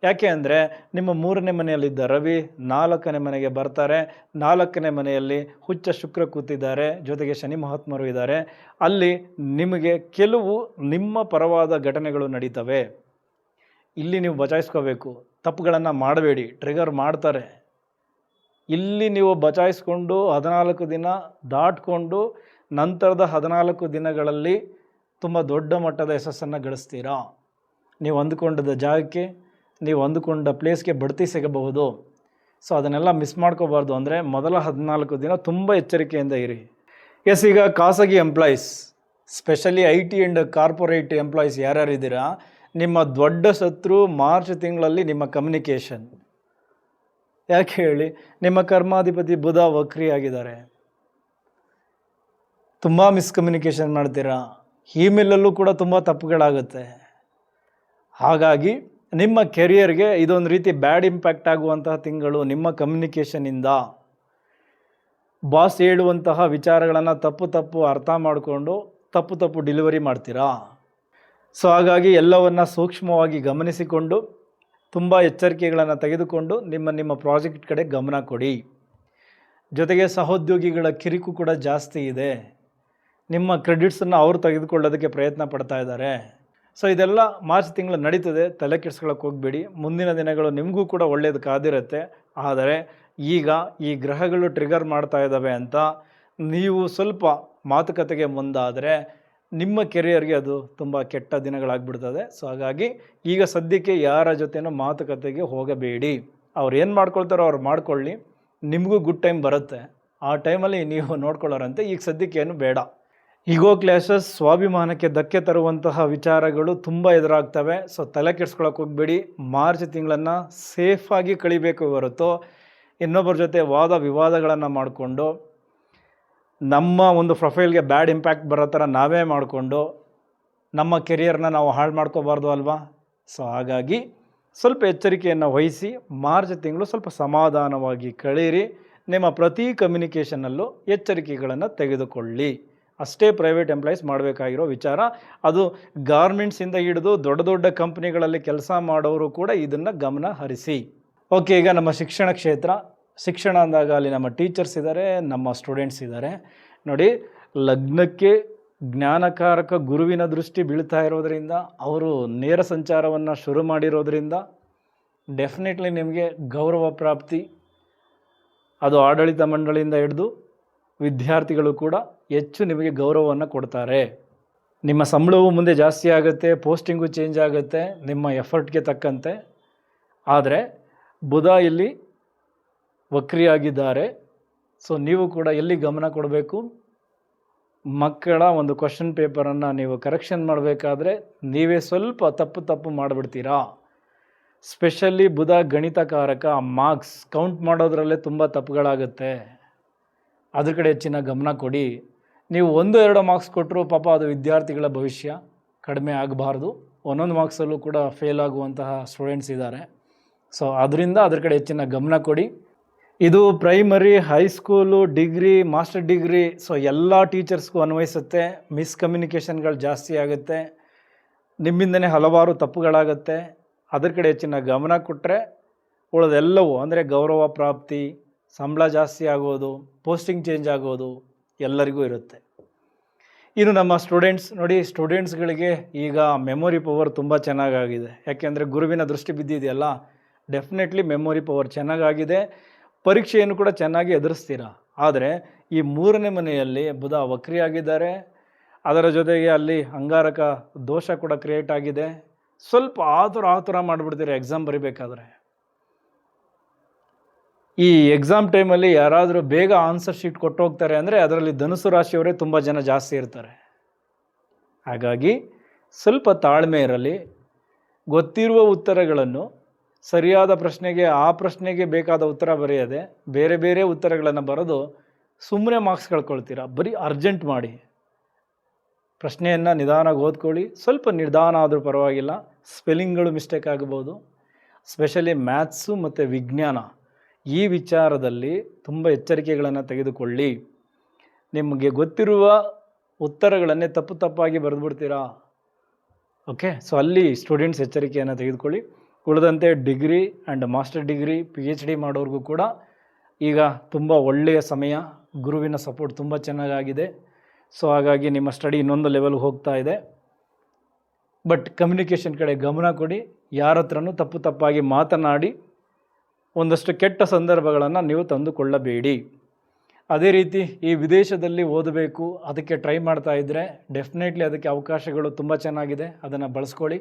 ಯಾಕೆ ಅಂದರೆ ನಿಮ್ಮ 3ನೇ ಮನೆಯಲ್ಲಿದ್ದ ರವಿ 4ನೇ ಮನೆಗೆ ಬರ್ತಾರೆ. 4ನೇ ಮನೆಯಲ್ಲಿ ಹುಚ್ಚ ಶುಕ್ರ ಕೂತಿದ್ದಾರೆ, ಜೊತೆಗೆ ಶನಿ ಮಹಾತ್ಮರು ಇದ್ದಾರೆ. ಅಲ್ಲಿ ನಿಮಗೆ ಕೆಲವು ನಿಮ್ಮ ಪರವಾದ ಘಟನೆಗಳು ನಡೀತವೆ. ಇಲ್ಲಿ ನೀವು ಬಚಾಯಿಸ್ಕೋಬೇಕು. ತಪ್ಪುಗಳನ್ನು ಮಾಡಬೇಡಿ, ಟ್ರಿಗರ್ ಮಾಡ್ತಾರೆ. ಇಲ್ಲಿ ನೀವು ಬಚಾಯಿಸ್ಕೊಂಡು 14 ದಿನ ದಾಟ್ಕೊಂಡು ನಂತರದ 14 ದಿನಗಳಲ್ಲಿ ತುಂಬ ದೊಡ್ಡ ಮಟ್ಟದ ಯಶಸ್ಸನ್ನು ಗಳಿಸ್ತೀರಾ. ನೀವು ಅಂದುಕೊಂಡದ ಜಾಗಕ್ಕೆ, ನೀವು ಅಂದುಕೊಂಡ ಪ್ಲೇಸ್ಗೆ ಬಡ್ತಿ ಸಿಗಬಹುದು. ಸೊ ಅದನ್ನೆಲ್ಲ ಮಿಸ್ ಮಾಡ್ಕೋಬಾರ್ದು. ಅಂದರೆ ಮೊದಲ 14 ದಿನ ತುಂಬ ಎಚ್ಚರಿಕೆಯಿಂದ ಇರಿ. ಎಸ್, ಈಗ ಖಾಸಗಿ employees, specially IT and corporate employees ಯಾರ್ಯಾರಿದ್ದೀರಾ, ನಿಮ್ಮ ದೊಡ್ಡ ಶತ್ರು ಮಾರ್ಚ್ ತಿಂಗಳಲ್ಲಿ ನಿಮ್ಮ ಕಮ್ಯುನಿಕೇಷನ್. ಯಾಕೆ ಹೇಳಿ, ನಿಮ್ಮ ಕರ್ಮಾಧಿಪತಿ ಬುಧ ವಕ್ರಿಯಾಗಿದ್ದಾರೆ. ತುಂಬ ಮಿಸ್ಕಮ್ಯುನಿಕೇಷನ್ ಮಾಡ್ತೀರಾ. ಇಮೇಲಲ್ಲೂ ಕೂಡ ತುಂಬ ತಪ್ಪುಗಳಾಗುತ್ತೆ. ಹಾಗಾಗಿ ನಿಮ್ಮ ಕೆರಿಯರ್ಗೆ ಇದೊಂದು ರೀತಿ ಬ್ಯಾಡ್ ಇಂಪ್ಯಾಕ್ಟ್ ಆಗುವಂತಹ ತಿಂಗಳು. ನಿಮ್ಮ ಕಮ್ಯುನಿಕೇಷನಿಂದ ಬಾಸ್ ಹೇಳುವಂತಹ ವಿಚಾರಗಳನ್ನು ತಪ್ಪು ಅರ್ಥ ಮಾಡಿಕೊಂಡು ತಪ್ಪು ಡೆಲಿವರಿ ಮಾಡ್ತೀರಾ. ಸೊ ಹಾಗಾಗಿ ಎಲ್ಲವನ್ನು ಸೂಕ್ಷ್ಮವಾಗಿ ಗಮನಿಸಿಕೊಂಡು ತುಂಬ ಎಚ್ಚರಿಕೆಗಳನ್ನು ತೆಗೆದುಕೊಂಡು ನಿಮ್ಮ ಪ್ರಾಜೆಕ್ಟ್ ಕಡೆ ಗಮನ ಕೊಡಿ. ಜೊತೆಗೆ ಸಹೋದ್ಯೋಗಿಗಳ ಕಿರಿಕು ಕೂಡ ಜಾಸ್ತಿ ಇದೆ. ನಿಮ್ಮ ಕ್ರೆಡಿಟ್ಸನ್ನು ಅವರು ತೆಗೆದುಕೊಳ್ಳೋದಕ್ಕೆ ಪ್ರಯತ್ನ ಪಡ್ತಾ ಇದ್ದಾರೆ. ಸೊ ಇದೆಲ್ಲ ಮಾರ್ಚ್ ತಿಂಗಳು ನಡೀತದೆ, ತಲೆ ಕೆಡಿಸ್ಕೊಳ್ಳೋಕೆ ಹೋಗಬೇಡಿ. ಮುಂದಿನ ದಿನಗಳು ನಿಮಗೂ ಕೂಡ ಒಳ್ಳೆಯದು ಕಾದಿರುತ್ತೆ. ಆದರೆ ಈಗ ಈ ಗ್ರಹಗಳು ಟ್ರಿಗರ್ ಮಾಡ್ತಾ ಇದ್ದಾವೆ ಅಂತ ನೀವು ಸ್ವಲ್ಪ ಮಾತುಕತೆಗೆ ಮುಂದಾದರೆ ನಿಮ್ಮ ಕೆರಿಯರ್ಗೆ ಅದು ತುಂಬ ಕೆಟ್ಟ ದಿನಗಳಾಗ್ಬಿಡ್ತದೆ. ಸೊ ಹಾಗಾಗಿ ಈಗ ಸದ್ಯಕ್ಕೆ ಯಾರ ಜೊತೆನೂ ಮಾತುಕತೆಗೆ ಹೋಗಬೇಡಿ. ಅವ್ರು ಏನು ಮಾಡ್ಕೊಳ್ತಾರೋ ಅವ್ರು ಮಾಡ್ಕೊಳ್ಳಿ, ನಿಮಗೂ ಗುಡ್ ಟೈಮ್ ಬರುತ್ತೆ, ಆ ಟೈಮಲ್ಲಿ ನೀವು ನೋಡ್ಕೊಳ್ಳೋರಂತೆ. ಈಗ ಸದ್ಯಕ್ಕೆ ಏನು ಬೇಡ. ಈಗೋ ಕ್ಲಾಶಸ್, ಸ್ವಾಭಿಮಾನಕ್ಕೆ ಧಕ್ಕೆ ತರುವಂತಹ ವಿಚಾರಗಳು ತುಂಬ ಎದುರಾಗ್ತವೆ. ಸೊ ತಲೆ ಕೆಡ್ಸ್ಕೊಳಕ್ಕೆ ಹೋಗಬೇಡಿ. ಮಾರ್ಚ್ ತಿಂಗಳನ್ನು ಸೇಫಾಗಿ ಕಳಿಬೇಕು ಹೊರತು ಇನ್ನೊಬ್ಬರ ಜೊತೆ ವಾದ ವಿವಾದಗಳನ್ನು ಮಾಡಿಕೊಂಡು ನಮ್ಮ ಒಂದು ಪ್ರೊಫೈಲ್ಗೆ ಬ್ಯಾಡ್ ಇಂಪ್ಯಾಕ್ಟ್ ಬರೋ ಥರ ನಾವೇ ಮಾಡಿಕೊಂಡು ನಮ್ಮ ಕೆರಿಯರ್ನ ನಾವು ಹಾಳು ಮಾಡ್ಕೋಬಾರ್ದು ಅಲ್ವಾ. ಸೊ ಹಾಗಾಗಿ ಸ್ವಲ್ಪ ಎಚ್ಚರಿಕೆಯನ್ನು ವಹಿಸಿ ಮಾರ್ಚ್ ತಿಂಗಳು ಸ್ವಲ್ಪ ಸಮಾಧಾನವಾಗಿ ಕಳೀರಿ. ನಿಮ್ಮ ಪ್ರತಿ ಕಮ್ಯುನಿಕೇಷನಲ್ಲೂ ಎಚ್ಚರಿಕೆಗಳನ್ನು ತೆಗೆದುಕೊಳ್ಳಿ. ಅಷ್ಟೇ ಪ್ರೈವೇಟ್ ಎಂಪ್ಲಾಯೀಸ್ ಮಾಡಬೇಕಾಗಿರೋ ವಿಚಾರ. ಅದು ಗಾರ್ಮೆಂಟ್ಸಿಂದ ಹಿಡಿದು ದೊಡ್ಡ ದೊಡ್ಡ ಕಂಪ್ನಿಗಳಲ್ಲಿ ಕೆಲಸ ಮಾಡೋರು ಕೂಡ ಇದನ್ನು ಗಮನ ಹರಿಸಿ. ಓಕೆ, ಈಗ ನಮ್ಮ ಶಿಕ್ಷಣ ಕ್ಷೇತ್ರ. ಶಿಕ್ಷಣ ಅಂದಾಗ ಅಲ್ಲಿ ನಮ್ಮ ಟೀಚರ್ಸ್ ಇದ್ದಾರೆ, ನಮ್ಮ ಸ್ಟೂಡೆಂಟ್ಸ್ ಇದ್ದಾರೆ. ನೋಡಿ, ಲಗ್ನಕ್ಕೆ ಜ್ಞಾನಕಾರಕ ಗುರುವಿನ ದೃಷ್ಟಿ ಬೀಳ್ತಾ ಇರೋದರಿಂದ, ಅವರು ನೇರ ಸಂಚಾರವನ್ನು ಶುರು ಮಾಡಿರೋದ್ರಿಂದ ಡೆಫಿನೆಟ್ಲಿ ನಿಮಗೆ ಗೌರವ ಪ್ರಾಪ್ತಿ. ಅದು ಆಡಳಿತ ಮಂಡಳಿಯಿಂದ ಹಿಡಿದು ವಿದ್ಯಾರ್ಥಿಗಳು ಕೂಡ ಹೆಚ್ಚು ನಿಮಗೆ ಗೌರವವನ್ನು ಕೊಡ್ತಾರೆ. ನಿಮ್ಮ ಸಂಬಳವೂ ಮುಂದೆ ಜಾಸ್ತಿ ಆಗುತ್ತೆ, ಪೋಸ್ಟಿಂಗು ಚೇಂಜ್ ಆಗುತ್ತೆ ನಿಮ್ಮ ಎಫರ್ಟ್ಗೆ ತಕ್ಕಂತೆ. ಆದರೆ ಬುಧ ಇಲ್ಲಿ ವಕ್ರಿಯಾಗಿದ್ದಾರೆ. ಸೊ ನೀವು ಕೂಡ ಎಲ್ಲಿ ಗಮನ ಕೊಡಬೇಕು, ಮಕ್ಕಳ ಒಂದು ಕ್ವಶನ್ ಪೇಪರನ್ನು ನೀವು ಕರೆಕ್ಷನ್ ಮಾಡಬೇಕಾದ್ರೆ ನೀವೇ ಸ್ವಲ್ಪ ತಪ್ಪು ಮಾಡಿಬಿಡ್ತೀರಾ. ಸ್ಪೆಷಲಿ ಬುಧ ಗಣಿತಕಾರಕ, ಮಾರ್ಕ್ಸ್ ಕೌಂಟ್ ಮಾಡೋದ್ರಲ್ಲೇ ತುಂಬ ತಪ್ಪುಗಳಾಗುತ್ತೆ. ಅದ್ರ ಕಡೆ ಹೆಚ್ಚಿನ ಗಮನ ಕೊಡಿ. ನೀವು 1-2 ಮಾರ್ಕ್ಸ್ ಕೊಟ್ಟರು ಪಾಪ ಅದು ವಿದ್ಯಾರ್ಥಿಗಳ ಭವಿಷ್ಯ ಕಡಿಮೆ ಆಗಬಾರ್ದು. ಒಂದೊಂದು ಮಾರ್ಕ್ಸಲ್ಲೂ ಕೂಡ ಫೇಲ್ ಆಗುವಂತಹ ಸ್ಟೂಡೆಂಟ್ಸ್ ಇದ್ದಾರೆ. ಸೊ ಅದರಿಂದ ಅದ್ರ ಕಡೆ ಹೆಚ್ಚಿನ ಗಮನ ಕೊಡಿ. ಇದು primary, high school, degree, master degree, so ಎಲ್ಲ ಟೀಚರ್ಸ್ಗೂ ಅನ್ವಯಿಸುತ್ತೆ. ಮಿಸ್ಕಮ್ಯುನಿಕೇಷನ್ಗಳು ಜಾಸ್ತಿ ಆಗುತ್ತೆ, ನಿಮ್ಮಿಂದನೇ ಹಲವಾರು ತಪ್ಪುಗಳಾಗುತ್ತೆ. ಅದ್ರ ಕಡೆ ಹೆಚ್ಚಿನ ಗಮನ ಕೊಟ್ಟರೆ ಉಳಿದೆಲ್ಲವೂ ಅಂದರೆ ಗೌರವ ಪ್ರಾಪ್ತಿ, ಸಂಬಳ ಜಾಸ್ತಿ ಆಗೋದು, ಪೋಸ್ಟಿಂಗ್ ಚೇಂಜ್ ಆಗೋದು ಎಲ್ಲರಿಗೂ ಇರುತ್ತೆ. ಇನ್ನು ನಮ್ಮ ಸ್ಟೂಡೆಂಟ್ಸ್ ನೋಡಿ, ಸ್ಟೂಡೆಂಟ್ಸ್ಗಳಿಗೆ ಈಗ ಮೆಮೊರಿ ಪವರ್ ತುಂಬ ಚೆನ್ನಾಗಾಗಿದೆ. ಯಾಕೆಂದರೆ ಗುರುವಿನ ದೃಷ್ಟಿ ಬಿದ್ದಿದೆಯಲ್ಲ, ಡೆಫಿನೆಟ್ಲಿ ಮೆಮೊರಿ ಪವರ್ ಚೆನ್ನಾಗಾಗಿದೆ. ಪರೀಕ್ಷೆಯನ್ನು ಕೂಡ ಚೆನ್ನಾಗಿ ಎದುರಿಸ್ತೀರಾ. ಆದರೆ ಈ 3ನೇ ಮನೆಯಲ್ಲಿ ಬುಧ ವಕ್ರಿಯಾಗಿದ್ದಾರೆ, ಅದರ ಜೊತೆಗೆ ಅಲ್ಲಿ ಅಂಗಾರಕ ದೋಷ ಕೂಡ ಕ್ರಿಯೇಟ್ ಆಗಿದೆ. ಸ್ವಲ್ಪ ಆತುರ ಮಾಡಿಬಿಡ್ತೀರಾ ಎಕ್ಸಾಮ್ ಬರೀಬೇಕಾದ್ರೆ. ಈ ಎಕ್ಸಾಮ್ ಟೈಮಲ್ಲಿ ಯಾರಾದರೂ ಬೇಗ ಆನ್ಸರ್ ಶೀಟ್ ಕೊಟ್ಟು ಹೋಗ್ತಾರೆ ಅಂದರೆ ಅದರಲ್ಲಿ ಧನುಸು ರಾಶಿಯವರೇ ತುಂಬ ಜನ ಜಾಸ್ತಿ ಇರ್ತಾರೆ. ಹಾಗಾಗಿ ಸ್ವಲ್ಪ ತಾಳ್ಮೆ ಇರಲಿ. ಗೊತ್ತಿರುವ ಉತ್ತರಗಳನ್ನು ಸರಿಯಾದ ಪ್ರಶ್ನೆಗೆ ಆ ಪ್ರಶ್ನೆಗೆ ಬೇಕಾದ ಉತ್ತರ ಬರೆಯದೆ ಬೇರೆ ಬೇರೆ ಉತ್ತರಗಳನ್ನು ಬರೆದು ಸುಮ್ಮನೆ ಮಾರ್ಕ್ಸ್ ಕಳ್ಕೊಳ್ತೀರಾ. ಬರೀ ಅರ್ಜೆಂಟ್ ಮಾಡಿ ಪ್ರಶ್ನೆಯನ್ನು ನಿಧಾನವಾಗಿ ಓದ್ಕೊಳ್ಳಿ. ಸ್ವಲ್ಪ ನಿಧಾನ ಆದರೂ ಪರವಾಗಿಲ್ಲ. ಸ್ಪೆಲ್ಲಿಂಗ್ಗಳು ಮಿಸ್ಟೇಕ್ ಆಗ್ಬೋದು. ಸ್ಪೆಷಲಿ ಮ್ಯಾಥ್ಸು ಮತ್ತು ವಿಜ್ಞಾನ ಈ ವಿಚಾರದಲ್ಲಿ ತುಂಬ ಎಚ್ಚರಿಕೆಗಳನ್ನು ತೆಗೆದುಕೊಳ್ಳಿ. ನಿಮಗೆ ಗೊತ್ತಿರುವ ಉತ್ತರಗಳನ್ನೇ ತಪ್ಪಾಗಿ ಬರೆದುಬಿಡ್ತೀರಾ. ಓಕೆ, ಸೊ ಅಲ್ಲಿ ಸ್ಟೂಡೆಂಟ್ಸ್ ಎಚ್ಚರಿಕೆಯನ್ನು ತೆಗೆದುಕೊಳ್ಳಿ. ಉಳಿದಂತೆ degree and master degree, PhD ಮಾಡೋರಿಗೂ ಕೂಡ ಈಗ ತುಂಬ ಒಳ್ಳೆಯ ಸಮಯ. ಗುರುವಿನ ಸಪೋರ್ಟ್ ತುಂಬ ಚೆನ್ನಾಗಾಗಿದೆ. ಸೊ ಹಾಗಾಗಿ ನಿಮ್ಮ ಸ್ಟಡಿ ಇನ್ನೊಂದು ಲೆವೆಲ್ಗೆ ಹೋಗ್ತಾ ಇದೆ. ಬಟ್ ಕಮ್ಯುನಿಕೇಷನ್ ಕಡೆ ಗಮನ ಕೊಡಿ. ಯಾರ ಹತ್ರನೂ ತಪ್ಪಾಗಿ ಮಾತನಾಡಿ ಒಂದಷ್ಟು ಕೆಟ್ಟ ಸಂದರ್ಭಗಳನ್ನು ನೀವು ತಂದುಕೊಳ್ಳಬೇಡಿ. ಅದೇ ರೀತಿ ಈ ವಿದೇಶದಲ್ಲಿ ಓದಬೇಕು, ಅದಕ್ಕೆ ಟ್ರೈ ಮಾಡ್ತಾ ಇದ್ದರೆ ಡೆಫಿನೆಟ್ಲಿ ಅದಕ್ಕೆ ಅವಕಾಶಗಳು ತುಂಬ ಚೆನ್ನಾಗಿದೆ, ಅದನ್ನು ಬಳಸ್ಕೊಳ್ಳಿ.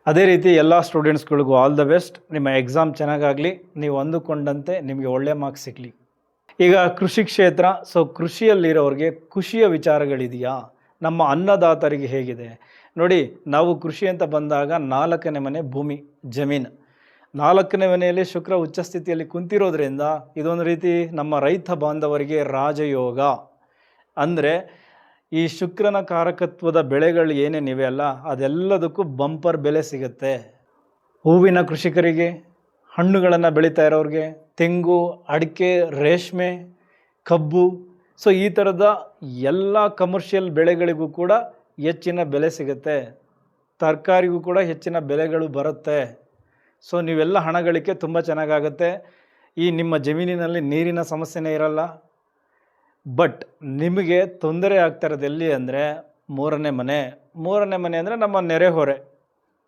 ಅದೇ ರೀತಿ ಎಲ್ಲ ಸ್ಟೂಡೆಂಟ್ಸ್ಗಳಿಗೂ ಆಲ್ ದ ಬೆಸ್ಟ್. ನಿಮ್ಮ ಎಕ್ಸಾಮ್ ಚೆನ್ನಾಗಾಗಲಿ, ನೀವು ಅಂದುಕೊಂಡಂತೆ ನಿಮಗೆ ಒಳ್ಳೆಯ ಮಾರ್ಕ್ಸ್ ಸಿಗಲಿ. ಈಗ ಕೃಷಿ ಕ್ಷೇತ್ರ. ಸೊ ಕೃಷಿಯಲ್ಲಿರೋರಿಗೆ ಖುಷಿಯ ವಿಚಾರಗಳಿದೆಯಾ? ನಮ್ಮ ಅನ್ನದಾತರಿಗೆ ಹೇಗಿದೆ ನೋಡಿ. ನಾವು ಕೃಷಿ ಅಂತ ಬಂದಾಗ 4ನೇ ಮನೆ ಭೂಮಿ, ಜಮೀನು. 4ನೇ ಮನೆಯಲ್ಲಿ ಶುಕ್ರ ಉಚ್ಚ ಸ್ಥಿತಿಯಲ್ಲಿ ಕುಂತಿರೋದ್ರಿಂದ ಇದೊಂದು ರೀತಿ ನಮ್ಮ ರೈತ ಬಾಂಧವರಿಗೆ ರಾಜಯೋಗ. ಅಂದರೆ ಈ ಶುಕ್ರನ ಕಾರಕತ್ವದ ಬೆಳೆಗಳು ಏನೇನಿವೆ ಅಲ್ಲ, ಅದೆಲ್ಲದಕ್ಕೂ ಬಂಪರ್ ಬೆಲೆ ಸಿಗುತ್ತೆ. ಹೂವಿನ ಕೃಷಿಕರಿಗೆ, ಹಣ್ಣುಗಳನ್ನು ಬೆಳೀತಾ ಇರೋರಿಗೆ, ತೆಂಗು, ಅಡಿಕೆ, ರೇಷ್ಮೆ, ಕಬ್ಬು, ಸೊ ಈ ಥರದ ಎಲ್ಲ ಕಮರ್ಷಿಯಲ್ ಬೆಳೆಗಳಿಗೂ ಕೂಡ ಹೆಚ್ಚಿನ ಬೆಲೆ ಸಿಗುತ್ತೆ. ತರಕಾರಿಗೂ ಕೂಡ ಹೆಚ್ಚಿನ ಬೆಲೆಗಳು ಬರುತ್ತೆ. ಸೊ ನೀವೆಲ್ಲ ಹಣ ಗಳಿಕೆ ತುಂಬ ಚೆನ್ನಾಗಾಗುತ್ತೆ. ಈ ನಿಮ್ಮ ಜಮೀನಿನಲ್ಲಿ ನೀರಿನ ಸಮಸ್ಯೆನೇ ಇರಲ್ಲ. ಬಟ್ ನಿಮಗೆ ತೊಂದರೆ ಆಗ್ತಾ ಇರೋದು ಎಲ್ಲಿ ಅಂದರೆ 3ನೇ ಮನೆ. 3ನೇ ಮನೆ ಅಂದರೆ ನಮ್ಮ ನೆರೆಹೊರೆ.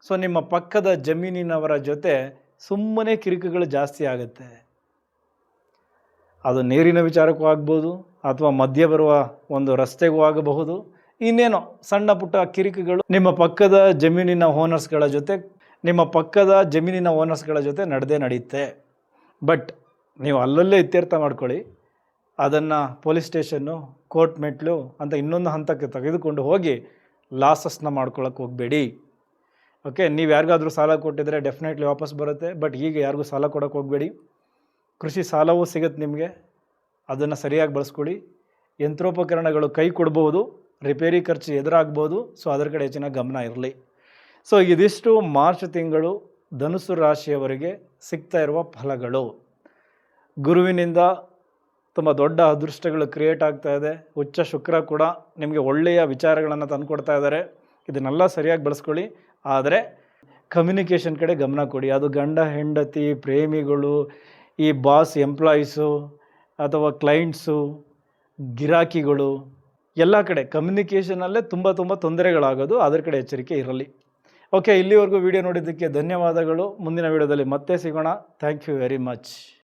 ಸೊ ನಿಮ್ಮ ಪಕ್ಕದ ಜಮೀನಿನವರ ಜೊತೆ ಸುಮ್ಮನೆ ಕಿರಿಕುಗಳು ಜಾಸ್ತಿ ಆಗುತ್ತೆ. ಅದು ನೀರಿನ ವಿಚಾರಕ್ಕೂ ಆಗ್ಬೋದು, ಅಥವಾ ಮಧ್ಯೆ ಬರುವ ಒಂದು ರಸ್ತೆಗೂ ಆಗಬಹುದು, ಇನ್ನೇನೋ ಸಣ್ಣ ಪುಟ್ಟ ಕಿರಿಕಿಗಳು ನಿಮ್ಮ ಪಕ್ಕದ ಜಮೀನಿನ ಓನರ್ಸ್ಗಳ ಜೊತೆ ನಡೆದೇ ನಡೆಯುತ್ತೆ. ಬಟ್ ನೀವು ಅಲ್ಲಲ್ಲೇ ಇತ್ಯರ್ಥ ಮಾಡ್ಕೊಳ್ಳಿ. ಅದನ್ನು ಪೊಲೀಸ್ ಸ್ಟೇಷನ್ನು, ಕೋರ್ಟ್ ಮೆಟ್ಲು ಅಂತ ಇನ್ನೊಂದು ಹಂತಕ್ಕೆ ತೆಗೆದುಕೊಂಡು ಹೋಗಿ ಲಾಸಸ್ನ ಮಾಡ್ಕೊಳ್ಳೋಕೆ ಹೋಗಬೇಡಿ. ಓಕೆ, ನೀವು ಯಾರಿಗಾದ್ರೂ ಸಾಲ ಕೊಟ್ಟಿದ್ರೆ ಡೆಫಿನೆಟ್ಲಿ ವಾಪಸ್ ಬರುತ್ತೆ. ಬಟ್ ಈಗ ಯಾರಿಗೂ ಸಾಲ ಕೊಡೋಕೆ ಹೋಗಬೇಡಿ. ಕೃಷಿ ಸಾಲವೂ ಸಿಗುತ್ತೆ ನಿಮಗೆ, ಅದನ್ನು ಸರಿಯಾಗಿ ಬಳಸ್ಕೊಳ್ಳಿ. ಯಂತ್ರೋಪಕರಣಗಳು ಕೈ ಕೊಡ್ಬೋದು, ರಿಪೇರಿ ಖರ್ಚು ಎದುರಾಗ್ಬೋದು. ಸೊ ಅದರ ಕಡೆ ಹೆಚ್ಚಿನ ಗಮನ ಇರಲಿ. ಸೊ ಇದಿಷ್ಟು ಮಾರ್ಚ್ ತಿಂಗಳು ಧನುಸ್ಸು ರಾಶಿಯವರಿಗೆ ಸಿಗ್ತಾ ಇರುವ ಫಲಗಳು. ಗುರುವಿನಿಂದ ತುಂಬ ದೊಡ್ಡ ಅದೃಷ್ಟಗಳು ಕ್ರಿಯೇಟ್ ಆಗ್ತಾ ಇದೆ. ಉಚ್ಚ ಶುಕ್ರ ಕೂಡ ನಿಮಗೆ ಒಳ್ಳೆಯ ವಿಚಾರಗಳನ್ನು ತಂದುಕೊಡ್ತಾ ಇದ್ದಾರೆ. ಇದನ್ನೆಲ್ಲ ಸರಿಯಾಗಿ ಬಳಸ್ಕೊಳ್ಳಿ. ಆದರೆ ಕಮ್ಯುನಿಕೇಷನ್ ಕಡೆ ಗಮನ ಕೊಡಿ. ಅದು ಗಂಡ ಹೆಂಡತಿ, ಪ್ರೇಮಿಗಳು, ಈ ಬಾಸ್ ಎಂಪ್ಲಾಯೀಸು ಅಥವಾ ಕ್ಲೈಂಟ್ಸು, ಗಿರಾಕಿಗಳು, ಎಲ್ಲ ಕಡೆ ಕಮ್ಯುನಿಕೇಷನಲ್ಲೇ ತುಂಬ ತೊಂದರೆಗಳಾಗೋದು. ಅದರ ಕಡೆ ಎಚ್ಚರಿಕೆ ಇರಲಿ. ಓಕೆ, ಇಲ್ಲಿವರೆಗೂ ವಿಡಿಯೋ ನೋಡಿದ್ದಕ್ಕೆ ಧನ್ಯವಾದಗಳು. ಮುಂದಿನ ವಿಡಿಯೋದಲ್ಲಿ ಮತ್ತೆ ಸಿಗೋಣ. Thank you very much.